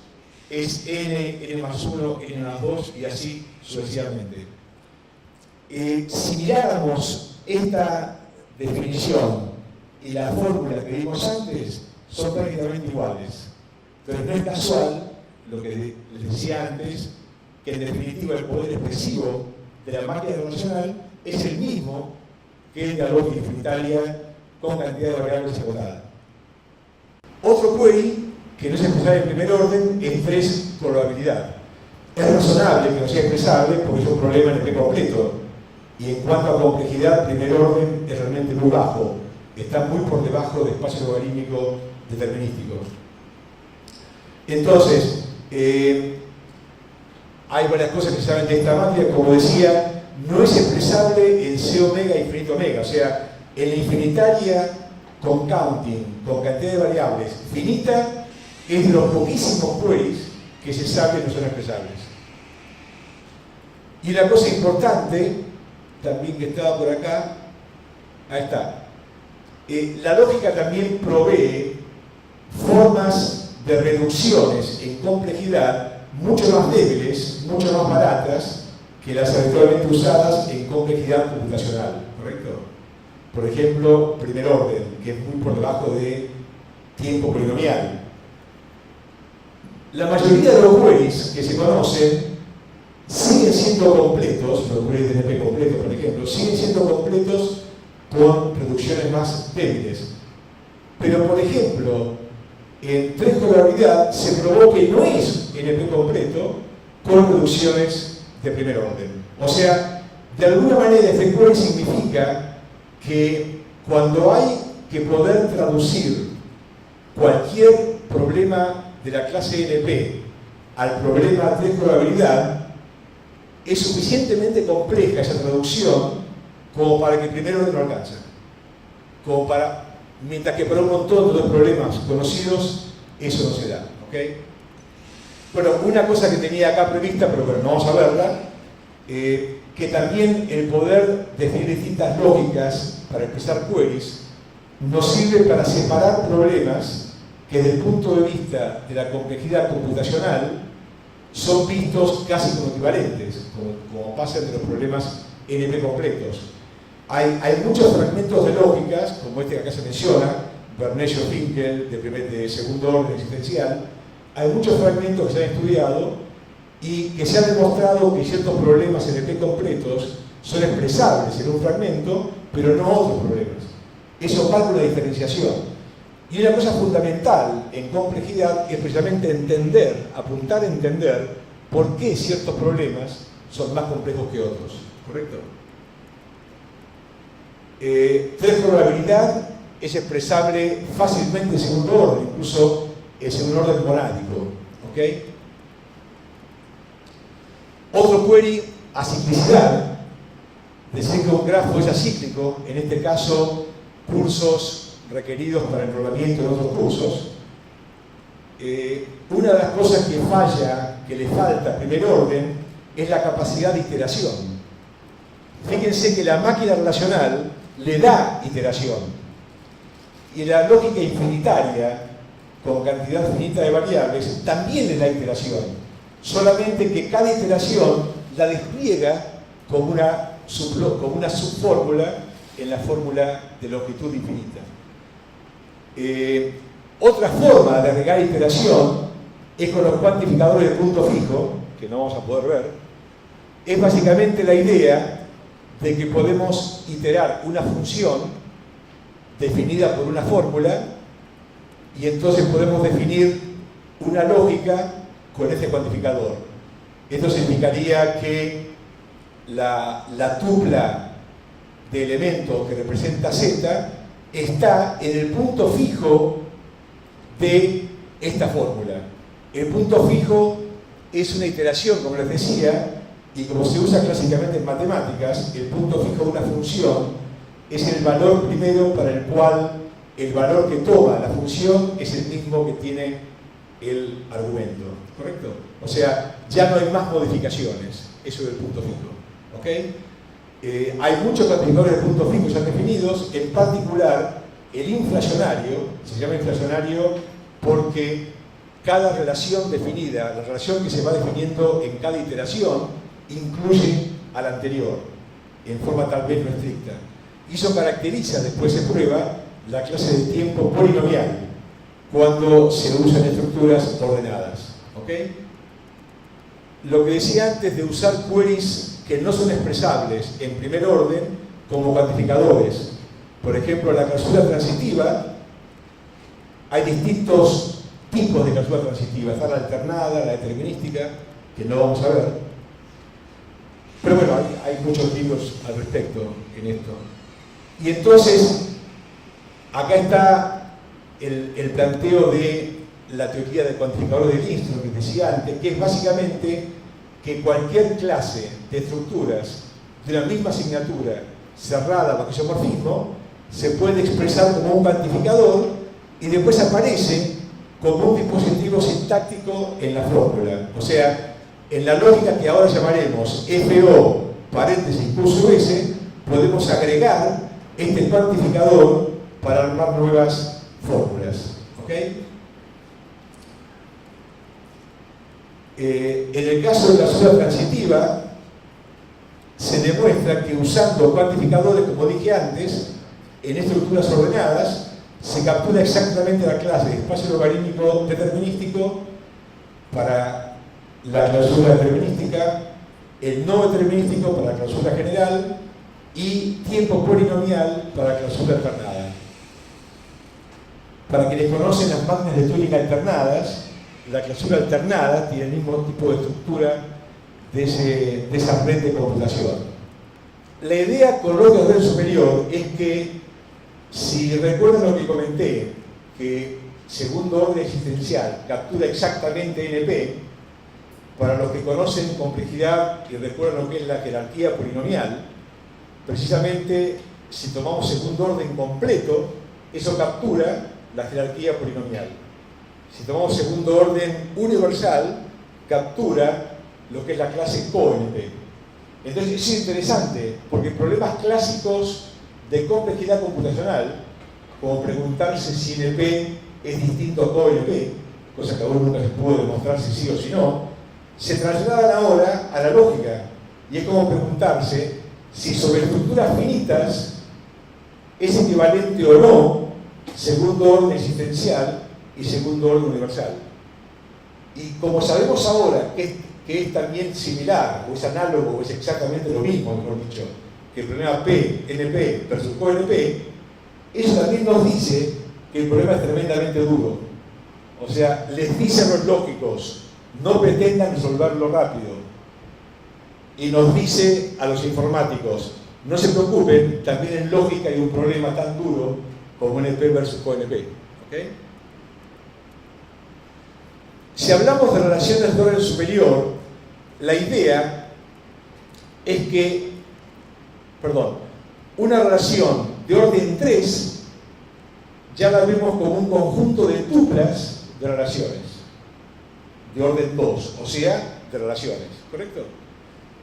es n más 1, n más 2 y así sucesivamente. Si miráramos esta definición y la fórmula que vimos antes, son prácticamente iguales. Entonces no es casual lo que les decía antes, que en definitiva el poder expresivo de la máquina relacional es el mismo que el de la lógica infinitaria con cantidad de variables acotada. Otro query que no es expresable en primer orden es 3 probabilidad. Es razonable que no sea expresable porque es un problema en el P completo. Y en cuanto a complejidad, primer orden es realmente muy bajo. Está muy por debajo del espacio logarítmico determinístico. Entonces, hay varias cosas que se saben de esta máquina. Como decía, no es expresable en C omega e infinito omega. O sea, en la infinitaria con counting, con cantidad de variables finita, es de los poquísimos queries que se sabe que no son expresables. Y una cosa importante, también que estaba por acá, ahí está. La lógica también provee formas de reducciones en complejidad mucho más débiles, mucho más baratas que las habitualmente usadas en complejidad computacional, ¿correcto? Por ejemplo, primer orden, que es muy por debajo de tiempo polinomial. La mayoría de los queries que se conocen siguen siendo completos, los queries de NP completos, por ejemplo, siguen siendo completos con reducciones más débiles. Pero, por ejemplo, en 3 probabilidad se probó que no es NP completo con reducciones de primer orden. O sea, de alguna manera este query significa que cuando hay que poder traducir cualquier problema de la clase NP al problema de probabilidad, es suficientemente compleja esa traducción como para que el primer orden no alcanza. Mientras que para un montón de otros problemas conocidos, eso no se da. ¿Okay? Bueno, una cosa que tenía acá prevista, pero bueno, no vamos a verla, que también el poder definir distintas lógicas para expresar queries nos sirve para separar problemas que desde el punto de vista de la complejidad computacional son vistos casi como equivalentes, como pasa entre los problemas NP completos. Hay muchos fragmentos de lógicas, como este que acá se menciona, Bernésio-Finkel, de segundo orden existencial. Hay muchos fragmentos que se han estudiado y que se ha demostrado que ciertos problemas NP completos son expresables en un fragmento, pero no otros problemas. Eso marca una diferenciación. Y una cosa fundamental en complejidad es precisamente apuntar a entender por qué ciertos problemas son más complejos que otros. ¿Correcto? 3 probabilidad es expresable fácilmente en segundo orden, incluso en segundo orden monádico. ¿Okay? Otro query, aciclicidad. Decir que un grafo es acíclico, en este caso, cursos requeridos para enrolamiento en otros cursos. Una de las cosas que le falta a primer orden es la capacidad de iteración. Fíjense que la máquina relacional le da iteración y la lógica infinitaria con cantidad finita de variables también le da iteración, solamente que cada iteración la despliega como una subfórmula en la fórmula de longitud infinita. Otra forma de agregar iteración es con los cuantificadores de punto fijo, que no vamos a poder ver. Es básicamente la idea de que podemos iterar una función definida por una fórmula y entonces podemos definir una lógica con este cuantificador. Esto significaría que la tupla de elementos que representa Z está en el punto fijo de esta fórmula. El punto fijo es una iteración, como les decía, y como se usa clásicamente en matemáticas, el punto fijo de una función es el valor primero para el cual el valor que toma la función es el mismo que tiene el argumento. ¿Correcto? O sea, ya no hay más modificaciones. Eso del punto fijo. ¿Okay? Hay muchos cuantificadores de puntos fijos ya definidos, en particular el inflacionario. Se llama inflacionario porque cada relación definida, la relación que se va definiendo en cada iteración, incluye a la anterior, en forma tal vez no estricta. Y eso caracteriza, después se prueba, la clase de tiempo polinomial, cuando se usan estructuras ordenadas. ¿Okay? Lo que decía antes de usar queries que no son expresables en primer orden como cuantificadores. Por ejemplo, la clausura transitiva, hay distintos tipos de clausura transitiva. Está la alternada, la determinística, que no vamos a ver. Pero bueno, hay muchos libros al respecto en esto. Y entonces, acá está el planteo de la teoría del cuantificador de Lindström, que decía antes, que es básicamente que cualquier clase de estructuras de la misma asignatura cerrada bajo isomorfismo se puede expresar como un cuantificador y después aparece como un dispositivo sintáctico en la fórmula. O sea, en la lógica que ahora llamaremos FO paréntesis curso S, podemos agregar este cuantificador para armar nuevas fórmulas. ¿Okay? En el caso de la clausura transitiva, se demuestra que usando cuantificadores, como dije antes, en estructuras ordenadas, se captura exactamente la clase de espacio logarítmico determinístico para la clausura determinística el no determinístico para la clausura general y tiempo polinomial para la clausura alternada. Para quienes conocen las máquinas de Turing alternadas, la clausura alternada tiene el mismo tipo de estructura de esa red de computación. La idea con lógica de orden superior es que, si recuerdan lo que comenté, que segundo orden existencial captura exactamente NP, para los que conocen complejidad y recuerdan lo que es la jerarquía polinomial, precisamente si tomamos segundo orden completo, eso captura la jerarquía polinomial. Si tomamos segundo orden universal, captura lo que es la clase CoNP. Entonces es interesante, porque problemas clásicos de complejidad computacional, como preguntarse si NP es distinto a CoNP, cosa que aún nunca se pudo demostrar si sí o si no, se trasladan ahora a la lógica. Y es como preguntarse si sobre estructuras finitas es equivalente o no segundo orden existencial y segundo orden universal. Y como sabemos ahora que es también similar, o es análogo, o es exactamente lo mismo, mejor dicho, que el problema P, NP versus CoNP, eso también nos dice que el problema es tremendamente duro. O sea, les dice a los lógicos, no pretendan resolverlo rápido. Y nos dice a los informáticos, no se preocupen, también en lógica hay un problema tan duro como NP versus CoNP. ¿Okay? Si hablamos de relaciones de orden superior, la idea es que, una relación de orden 3 ya la vemos como un conjunto de tuplas de relaciones, de orden 2, o sea, de relaciones, ¿correcto?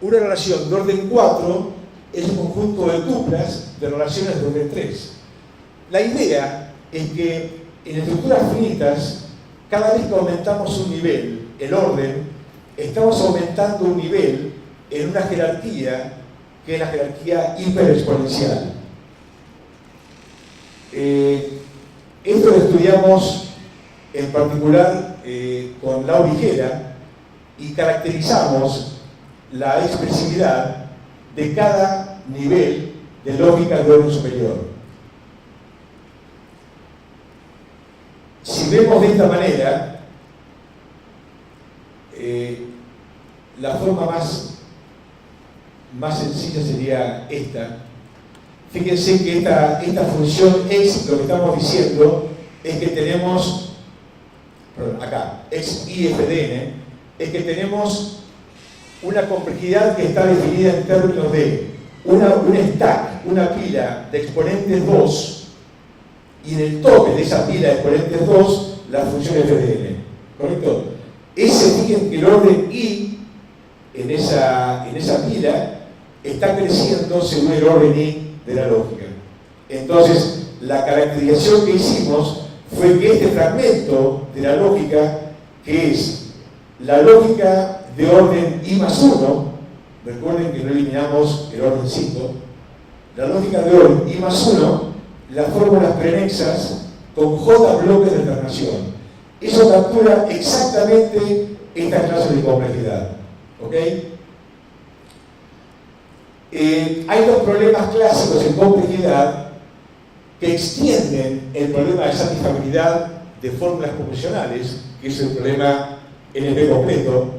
Una relación de orden 4 es un conjunto de tuplas de relaciones de orden 3. La idea es que en estructuras finitas, cada vez que aumentamos un nivel, el orden, estamos aumentando un nivel en una jerarquía que es la jerarquía hiperexponencial. Esto lo estudiamos en particular con Lau Vigera y caracterizamos la expresividad de cada nivel de lógica de orden superior. Si vemos de esta manera, la forma más sencilla sería esta. Fíjense que esta función x, lo que estamos diciendo es que tenemos, acá, x ifdn, es que tenemos una complejidad que está definida en términos de un stack, una pila de exponentes 2, y en el tope de esa pila de exponentes 2, la función fdn. ¿Correcto? Fíjense que el orden i en esa pila está creciendo según el orden i de la lógica. Entonces, la caracterización que hicimos fue que este fragmento de la lógica, que es la lógica de orden i más 1, recuerden que no eliminamos el orden 5, la lógica de orden i más 1, las fórmulas prenexas con j bloques de alternación. Eso captura exactamente esta clase de complejidad. ¿Ok? Hay dos problemas clásicos en complejidad que extienden el problema de satisfactibilidad de fórmulas proporcionales, que es el problema NP completo.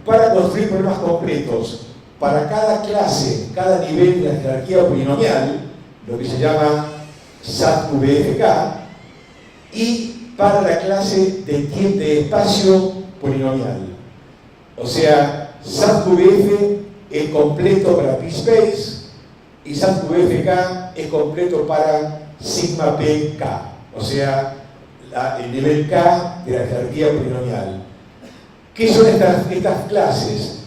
Para construir problemas completos, para cada clase, cada nivel de la jerarquía polinomial, lo que se llama SAT-VFK, y para la clase de espacio polinomial. O sea, SAT-VF es completo para P-space y SAT-VFK es completo para sigma PK, o sea, el nivel K de la jerarquía polinomial. ¿Qué son estas clases?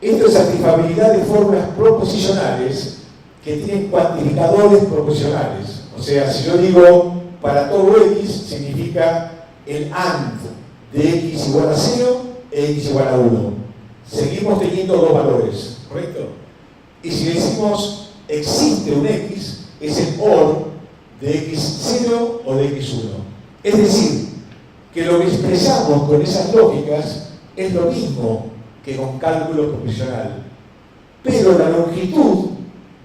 Esto es satisfactibilidad de fórmulas proposicionales que tienen cuantificadores proposicionales. O sea, si yo digo para todo x, significa el AND de x igual a 0 e x igual a 1. Seguimos teniendo dos valores, ¿correcto? Y si decimos existe un x, es el OR de x0 o de x1. Es decir, que lo que expresamos con esas lógicas es lo mismo que con cálculo proporcional. Pero la longitud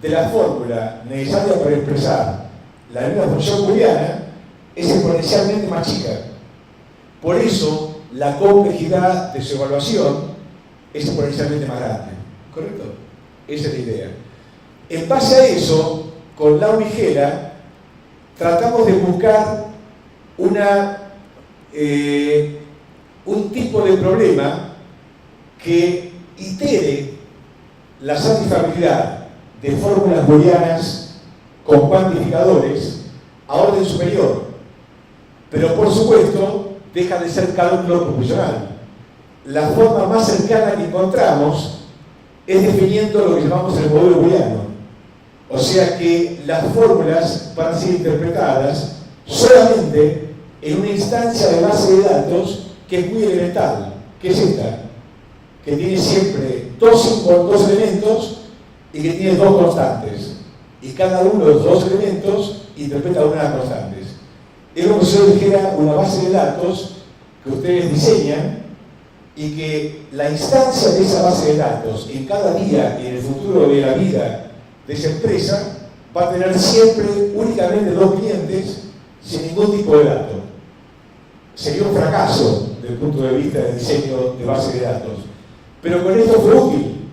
de la fórmula necesaria para expresar la misma función booleana es exponencialmente más chica. Por eso, la complejidad de su evaluación es exponencialmente más grande. ¿Correcto? Esa es la idea. En base a eso, con Lau y Gela, tratamos de buscar un tipo de problema que itere la satisfactibilidad de fórmulas booleanas con cuantificadores a orden superior, pero por supuesto deja de ser cálculo proporcional. La forma más cercana que encontramos es definiendo lo que llamamos el modelo booleano, o sea que las fórmulas van a ser interpretadas solamente en una instancia de base de datos que es muy elemental, que es esta, que tiene siempre dos elementos y que tiene dos constantes. Y cada uno de los dos elementos interpreta una de las constantes. Es como si yo dijera una base de datos que ustedes diseñan y que la instancia de esa base de datos en cada día y en el futuro de la vida de esa empresa va a tener siempre únicamente dos clientes sin ningún tipo de dato. Sería un fracaso desde el punto de vista del diseño de base de datos. Pero con esto fue útil,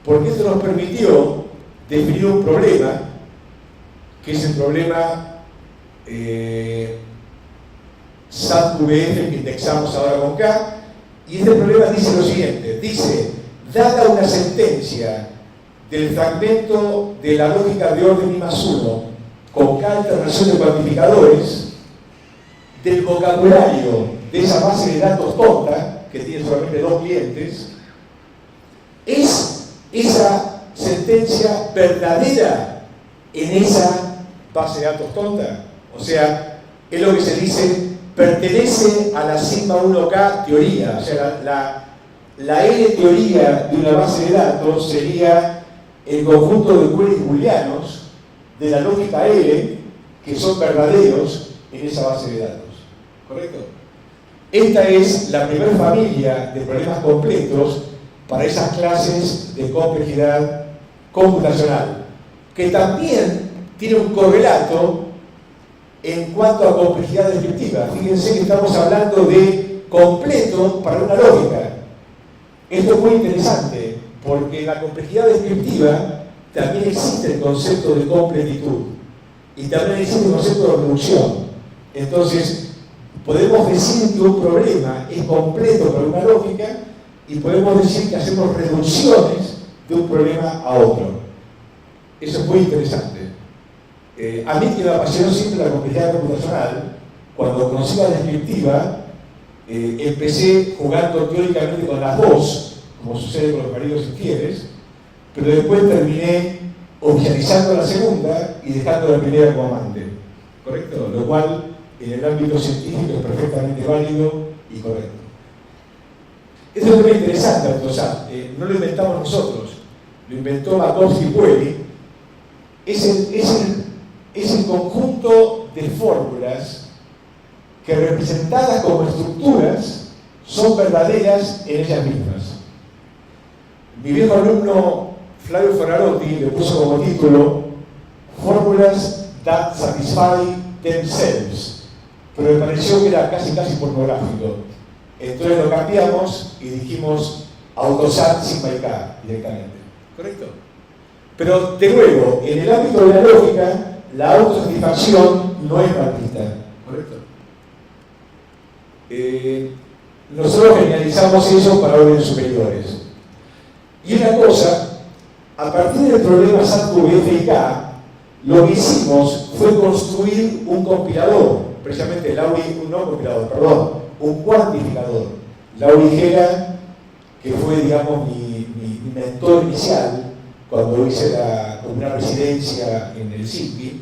porque esto nos permitió definir un problema, que es el problema SAT-VF que indexamos ahora con K, y este problema dice lo siguiente, dice, dada una sentencia del fragmento de la lógica de orden I+1 con K alternación de cuantificadores, del vocabulario de esa base de datos tonta, que tiene solamente dos clientes, ¿es esa sentencia verdadera en esa base de datos tonta? O sea, es lo que se dice, pertenece a la sigma 1K teoría. O sea, la L teoría de una base de datos sería el conjunto de queries booleanos de la lógica L que son verdaderos en esa base de datos. ¿Correcto? Esta es la primera familia de problemas completos para esas clases de complejidad computacional, que también tiene un correlato en cuanto a complejidad descriptiva. Fíjense que estamos hablando de completo para una lógica. Esto es muy interesante, porque en la complejidad descriptiva también existe el concepto de completitud y también existe el concepto de reducción. Entonces, podemos decir que un problema es completo para una lógica y podemos decir que hacemos reducciones de un problema a otro. Eso es muy interesante. A mí, que me apasionó siempre la complejidad computacional, cuando conocí la descriptiva, empecé jugando teóricamente con las dos, como sucede con los maridos infieles, pero después terminé oficializando la segunda y dejando la primera como amante. ¿Correcto? Lo cual en el ámbito científico es perfectamente válido y correcto. Eso es muy interesante, AutoSAT. No lo inventamos nosotros, lo inventó Makovsky-Pueli. Es el conjunto de fórmulas que, representadas como estructuras, son verdaderas en ellas mismas. Mi viejo alumno Flavio Ferrarotti le puso como título Fórmulas that satisfy themselves, pero me pareció que era casi pornográfico. Entonces lo cambiamos y dijimos AutoSAT sigma y K directamente. ¿Correcto? Pero, de nuevo, en el ámbito de la lógica, la autosatisfacción no es marxista. ¿Correcto? Nosotros generalizamos eso para órdenes superiores. Y una cosa, a partir del problema SAT-VF y K, lo que hicimos fue construir un compilador, precisamente un cuantificador. Lauri Gela, que fue, digamos, mi mentor inicial cuando hice la primera presidencia en el CIPI,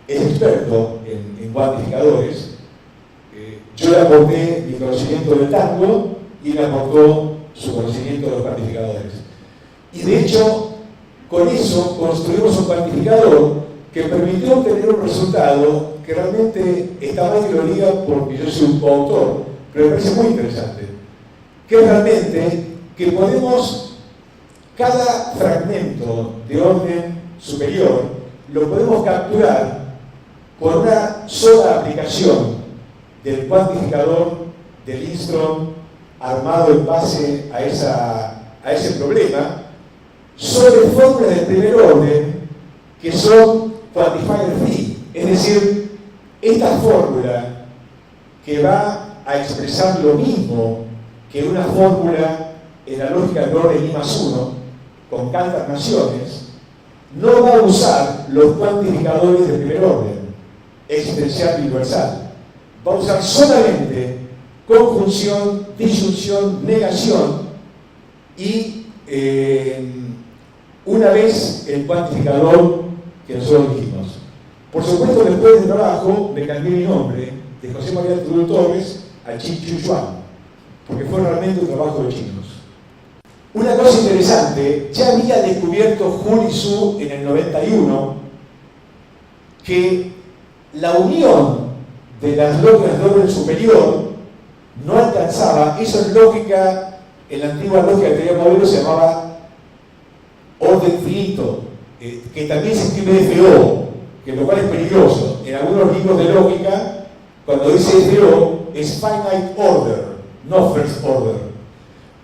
es experto en cuantificadores. Yo le aporté mi conocimiento del tango y le aportó su conocimiento de los cuantificadores. Y de hecho, con eso construimos un cuantificador que permitió obtener un resultado que realmente está mal que lo diga porque yo soy un coautor, pero me parece muy interesante, que es realmente que podemos, cada fragmento de orden superior, lo podemos capturar por una sola aplicación del cuantificador de Lindström armado en base a ese problema, sobre fórmulas de primer orden que son quantifier free. Es decir, esta fórmula que va a expresar lo mismo que una fórmula en la lógica de orden I+1 con K alternaciones, no va a usar los cuantificadores de primer orden, existencial y universal. Va a usar solamente conjunción, disyunción, negación y una vez el cuantificador que nosotros dijimos. Por supuesto, después del trabajo me cambié mi nombre de José María Turull Torres a Chi Chu Xuan, porque fue realmente un trabajo de chinos. Una cosa interesante, ya había descubierto Juli Su en el 91 que la unión de las lógicas de orden superior no alcanzaba, eso es lógica, en la antigua lógica de teoría modelo se llamaba orden finito, que también se escribe FO, que lo cual es peligroso. En algunos libros de lógica, cuando dice FO, es finite order, no first order.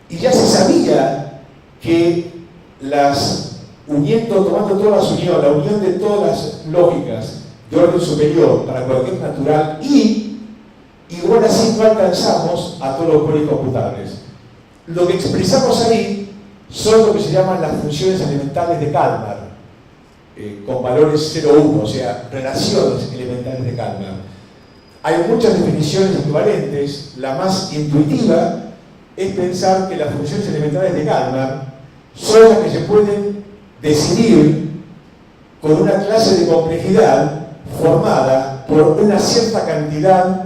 Y ya se sabía que tomando todas las uniones, la unión de todas las lógicas de orden superior para cualquier natural igual así no alcanzamos a todos los cuerpos computables. Lo que expresamos ahí son lo que se llaman las funciones elementales de Kalmar, con valores 0,1, o sea, relaciones elementales de Kalmar. Hay muchas definiciones equivalentes. La más intuitiva es pensar que las funciones elementales de Kalmar son las que se pueden decidir con una clase de complejidad formada por una cierta cantidad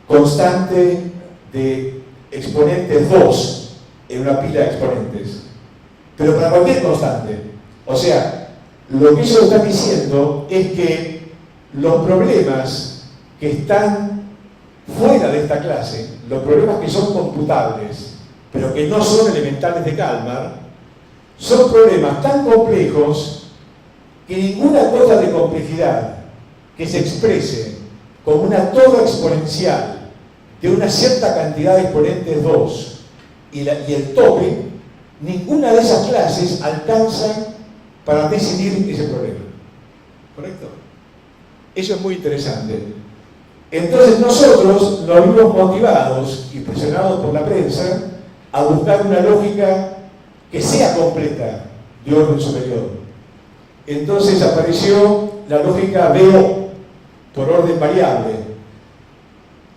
constante de exponentes 2 en una pila de exponentes, pero para cualquier constante. O sea, lo que ellos están diciendo es que los problemas que están fuera de esta clase, los problemas que son computables, pero que no son elementales de Kalmar, son problemas tan complejos que ninguna cosa de complejidad que se exprese como una toda exponencial de una cierta cantidad de exponentes 2 y el tope, ninguna de esas clases alcanza para decidir ese problema. ¿Correcto? Eso es muy interesante. Entonces nosotros nos vimos motivados y presionados por la prensa a buscar una lógica que sea completa de orden superior. Entonces apareció la lógica BO por orden variable.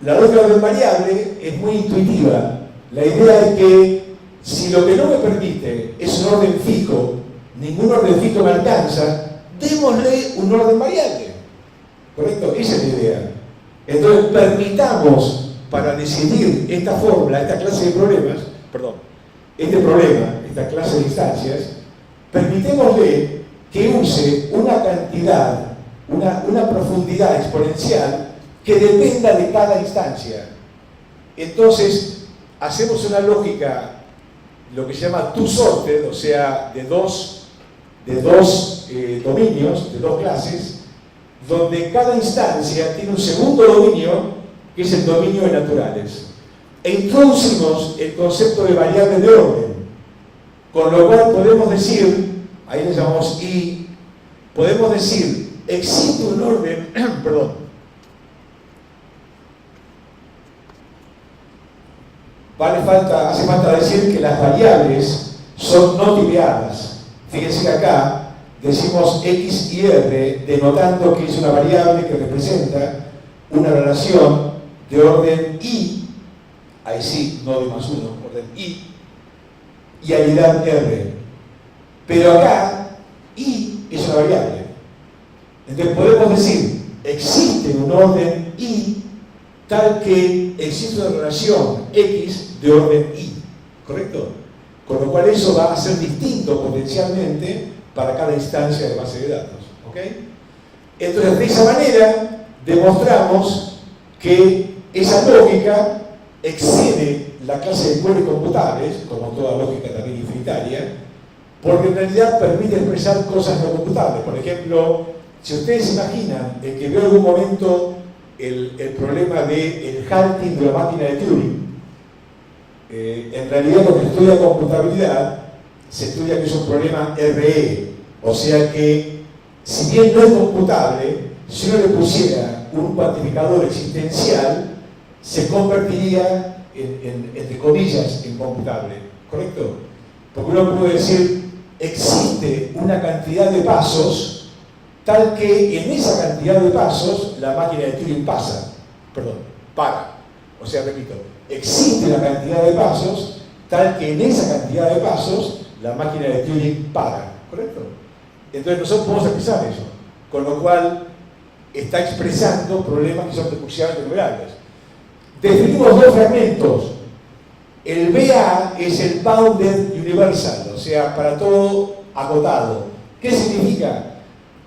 La lógica de orden variable es muy intuitiva. La idea es que si lo que no me permite es un orden fijo, ningún orden fijo me alcanza, démosle un orden variable. ¿Correcto? Esa es la idea. Entonces permitamos para decidir esta fórmula, esta clase de problemas, este problema, esta clase de instancias, permitémosle que use una cantidad, una profundidad exponencial que dependa de cada instancia. Entonces hacemos una lógica, lo que se llama two-sorted, o sea, de dos dominios, de dos clases, donde cada instancia tiene un segundo dominio, que es el dominio de naturales. E introducimos el concepto de variables de orden, con lo cual podemos decir, ahí le llamamos I, podemos decir, existe un orden, hace falta decir que las variables son no tipeadas. Fíjense que acá decimos X y R, denotando que es una variable que representa una relación de orden I, ahí sí, no de +1, orden I, y aridad R. Pero acá, I es una variable. Entonces podemos decir, existe un orden I tal que existe una relación X de orden I, ¿correcto? Con lo cual eso va a ser distinto potencialmente para cada instancia de base de datos, ¿ok? Entonces de esa manera demostramos que esa lógica excede la clase de queries computables, como toda lógica también infinitaria, porque en realidad permite expresar cosas no computables. Por ejemplo, si ustedes se imaginan que veo en algún momento el problema del halting de la máquina de Turing, en realidad lo que estudia computabilidad se estudia que es un problema RE, o sea que si bien no es computable, si uno le pusiera un cuantificador existencial, se convertiría entre comillas en computable, ¿correcto? Porque uno puede decir, existe una cantidad de pasos tal que en esa cantidad de pasos la máquina de Turing para. O sea, repito, existe la cantidad de pasos tal que en esa cantidad de pasos la máquina de Turing para, ¿correcto? Entonces nosotros podemos expresar eso, con lo cual está expresando problemas que son recursionalmente numerables. Definimos dos fragmentos. El BA es el Bounded Universal, o sea, para todo acotado. ¿Qué significa?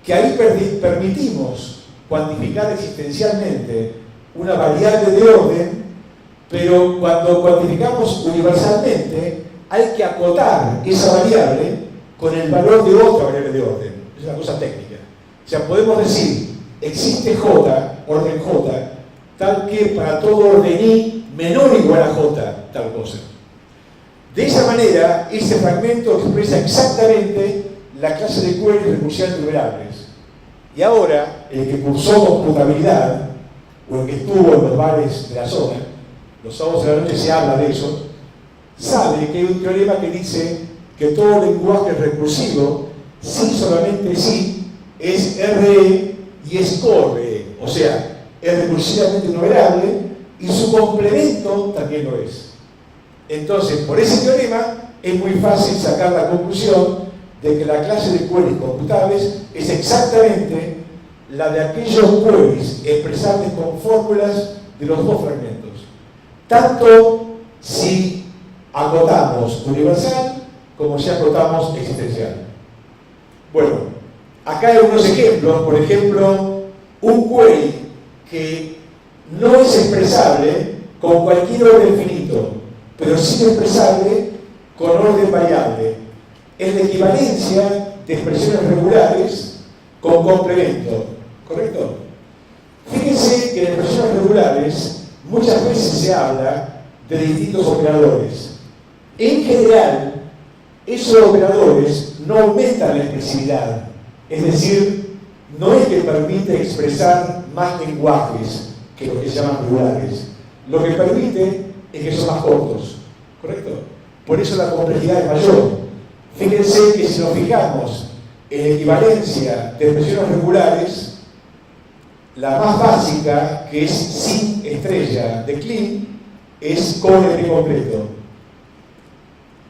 Que ahí permitimos cuantificar existencialmente una variable de orden, pero cuando cuantificamos universalmente hay que acotar esa variable con el valor de otra variable de orden. Es una cosa técnica. O sea, podemos decir, existe J, orden J, tal que para todo orden I menor o igual a J, tal cosa. De esa manera, este fragmento expresa exactamente la clase de queries recursionales numerables. Y ahora, el que cursó computabilidad, o el que estuvo en los bares de la zona, los sábados de la noche se habla de eso, sabe que hay un teorema que dice que todo lenguaje recursivo, sí solamente sí, es RE y es core, o sea, es recursivamente numerable y su complemento también lo es. Entonces, por ese teorema es muy fácil sacar la conclusión de que la clase de queries computables es exactamente la de aquellos queries expresables con fórmulas de los dos fragmentos. Tanto si acotamos universal como si acotamos existencial. Bueno, acá hay unos ejemplos. Por ejemplo, un query que no es expresable con cualquier orden finito, pero sí expresable con orden variable. Es la equivalencia de expresiones regulares con complemento, ¿correcto? Fíjense que en expresiones regulares muchas veces se habla de distintos operadores. En general, esos operadores no aumentan la expresividad, es decir, no es que permite expresar más lenguajes que los que se llaman regulares. Lo que permite es que son más cortos, ¿correcto? Por eso la complejidad es mayor. Fíjense que si nos fijamos en la equivalencia de expresiones regulares, la más básica, que es sin estrella de Kleene, es con el completo.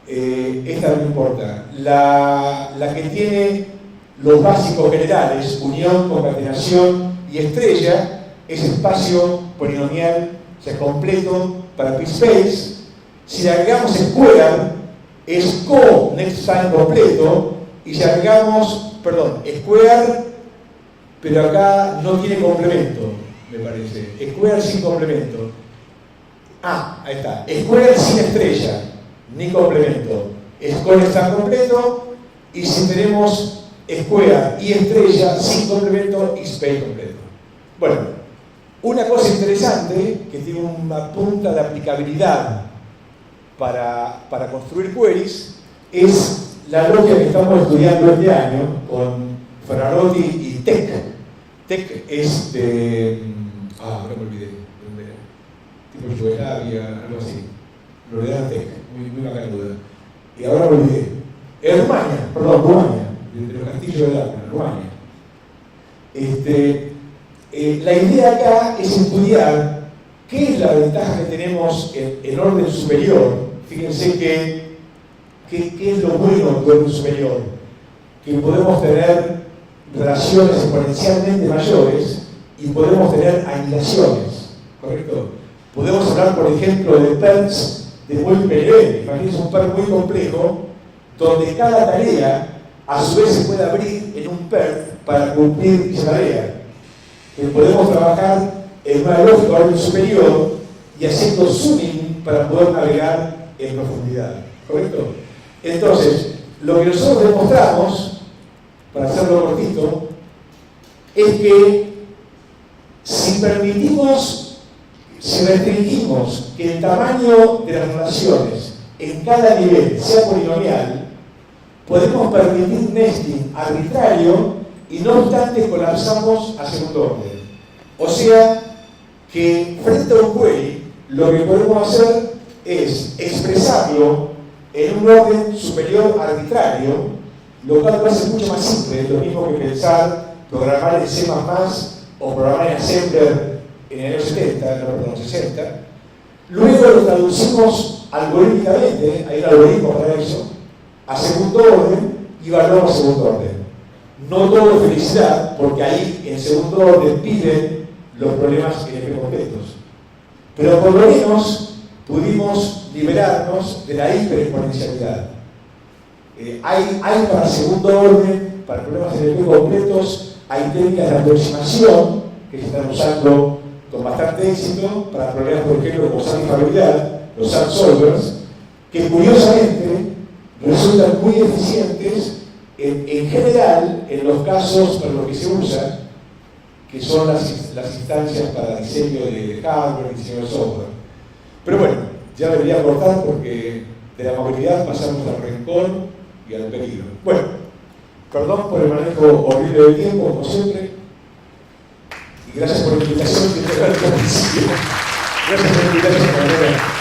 Esta no importa. La que tiene los básicos generales, unión, concatenación y estrella, es espacio polinomial, o sea, completo para p-space. Si le agregamos square, es co-next time completo, y si agregamos, square, pero acá no tiene complemento, me parece. Square sin complemento. Ahí está. Square sin estrella, ni complemento. Square está completo, y si tenemos square y estrella sin complemento, y space completo. Bueno, una cosa interesante que tiene una punta de aplicabilidad para construir queries es la lógica que estamos estudiando este año con Ferrarotti y Tech. Tech es de... ahora me olvidé. Tipo Yugoslavia, algo así. Lo le dan Tech, muy bacana duda. Y ahora me olvidé. Rumania, de los castillos de Drácula, Rumania. La idea acá es estudiar qué es la ventaja que tenemos en orden superior. Fíjense qué es lo bueno del orden superior, que podemos tener relaciones exponencialmente mayores y podemos tener anidaciones, ¿correcto? Podemos hablar, por ejemplo, de PERTs de muy PLN. Imagínense un PERT muy complejo donde cada tarea a su vez se puede abrir en un PERT para cumplir esa tarea. Que podemos trabajar en una lógica de orden superior y haciendo zooming para poder navegar en profundidad. ¿Correcto? Entonces, lo que nosotros demostramos, para hacerlo cortito, es que si restringimos que el tamaño de las relaciones en cada nivel sea polinomial, podemos permitir nesting arbitrario y no obstante colapsamos a segundo orden. O sea que frente a un query, lo que podemos hacer es expresarlo en un orden superior arbitrario, lo cual lo hace mucho más simple, es lo mismo que pensar programar en C++ o programar en Assembler en el año 70, no, perdón, 60. Luego lo traducimos algorítmicamente, hay un algoritmo para eso, a segundo orden y valor a segundo orden. No todo es felicidad, porque ahí en segundo orden piden los problemas NP completos. Pero por lo menos pudimos liberarnos de la hiperexponencialidad. Hay para segundo orden, para problemas NP completos, hay técnicas de aproximación que se están usando con bastante éxito para problemas, por ejemplo, como satisfactibilidad, los SAT solvers, que curiosamente resultan muy eficientes en general en los casos para los que se usan, que son las instancias para diseño de hardware, diseño de software. Pero bueno, ya debería cortar porque de la movilidad pasamos al rencor y al peligro. Bueno, perdón por el manejo horrible del tiempo, como siempre, y gracias por la invitación. Gracias por la invitación.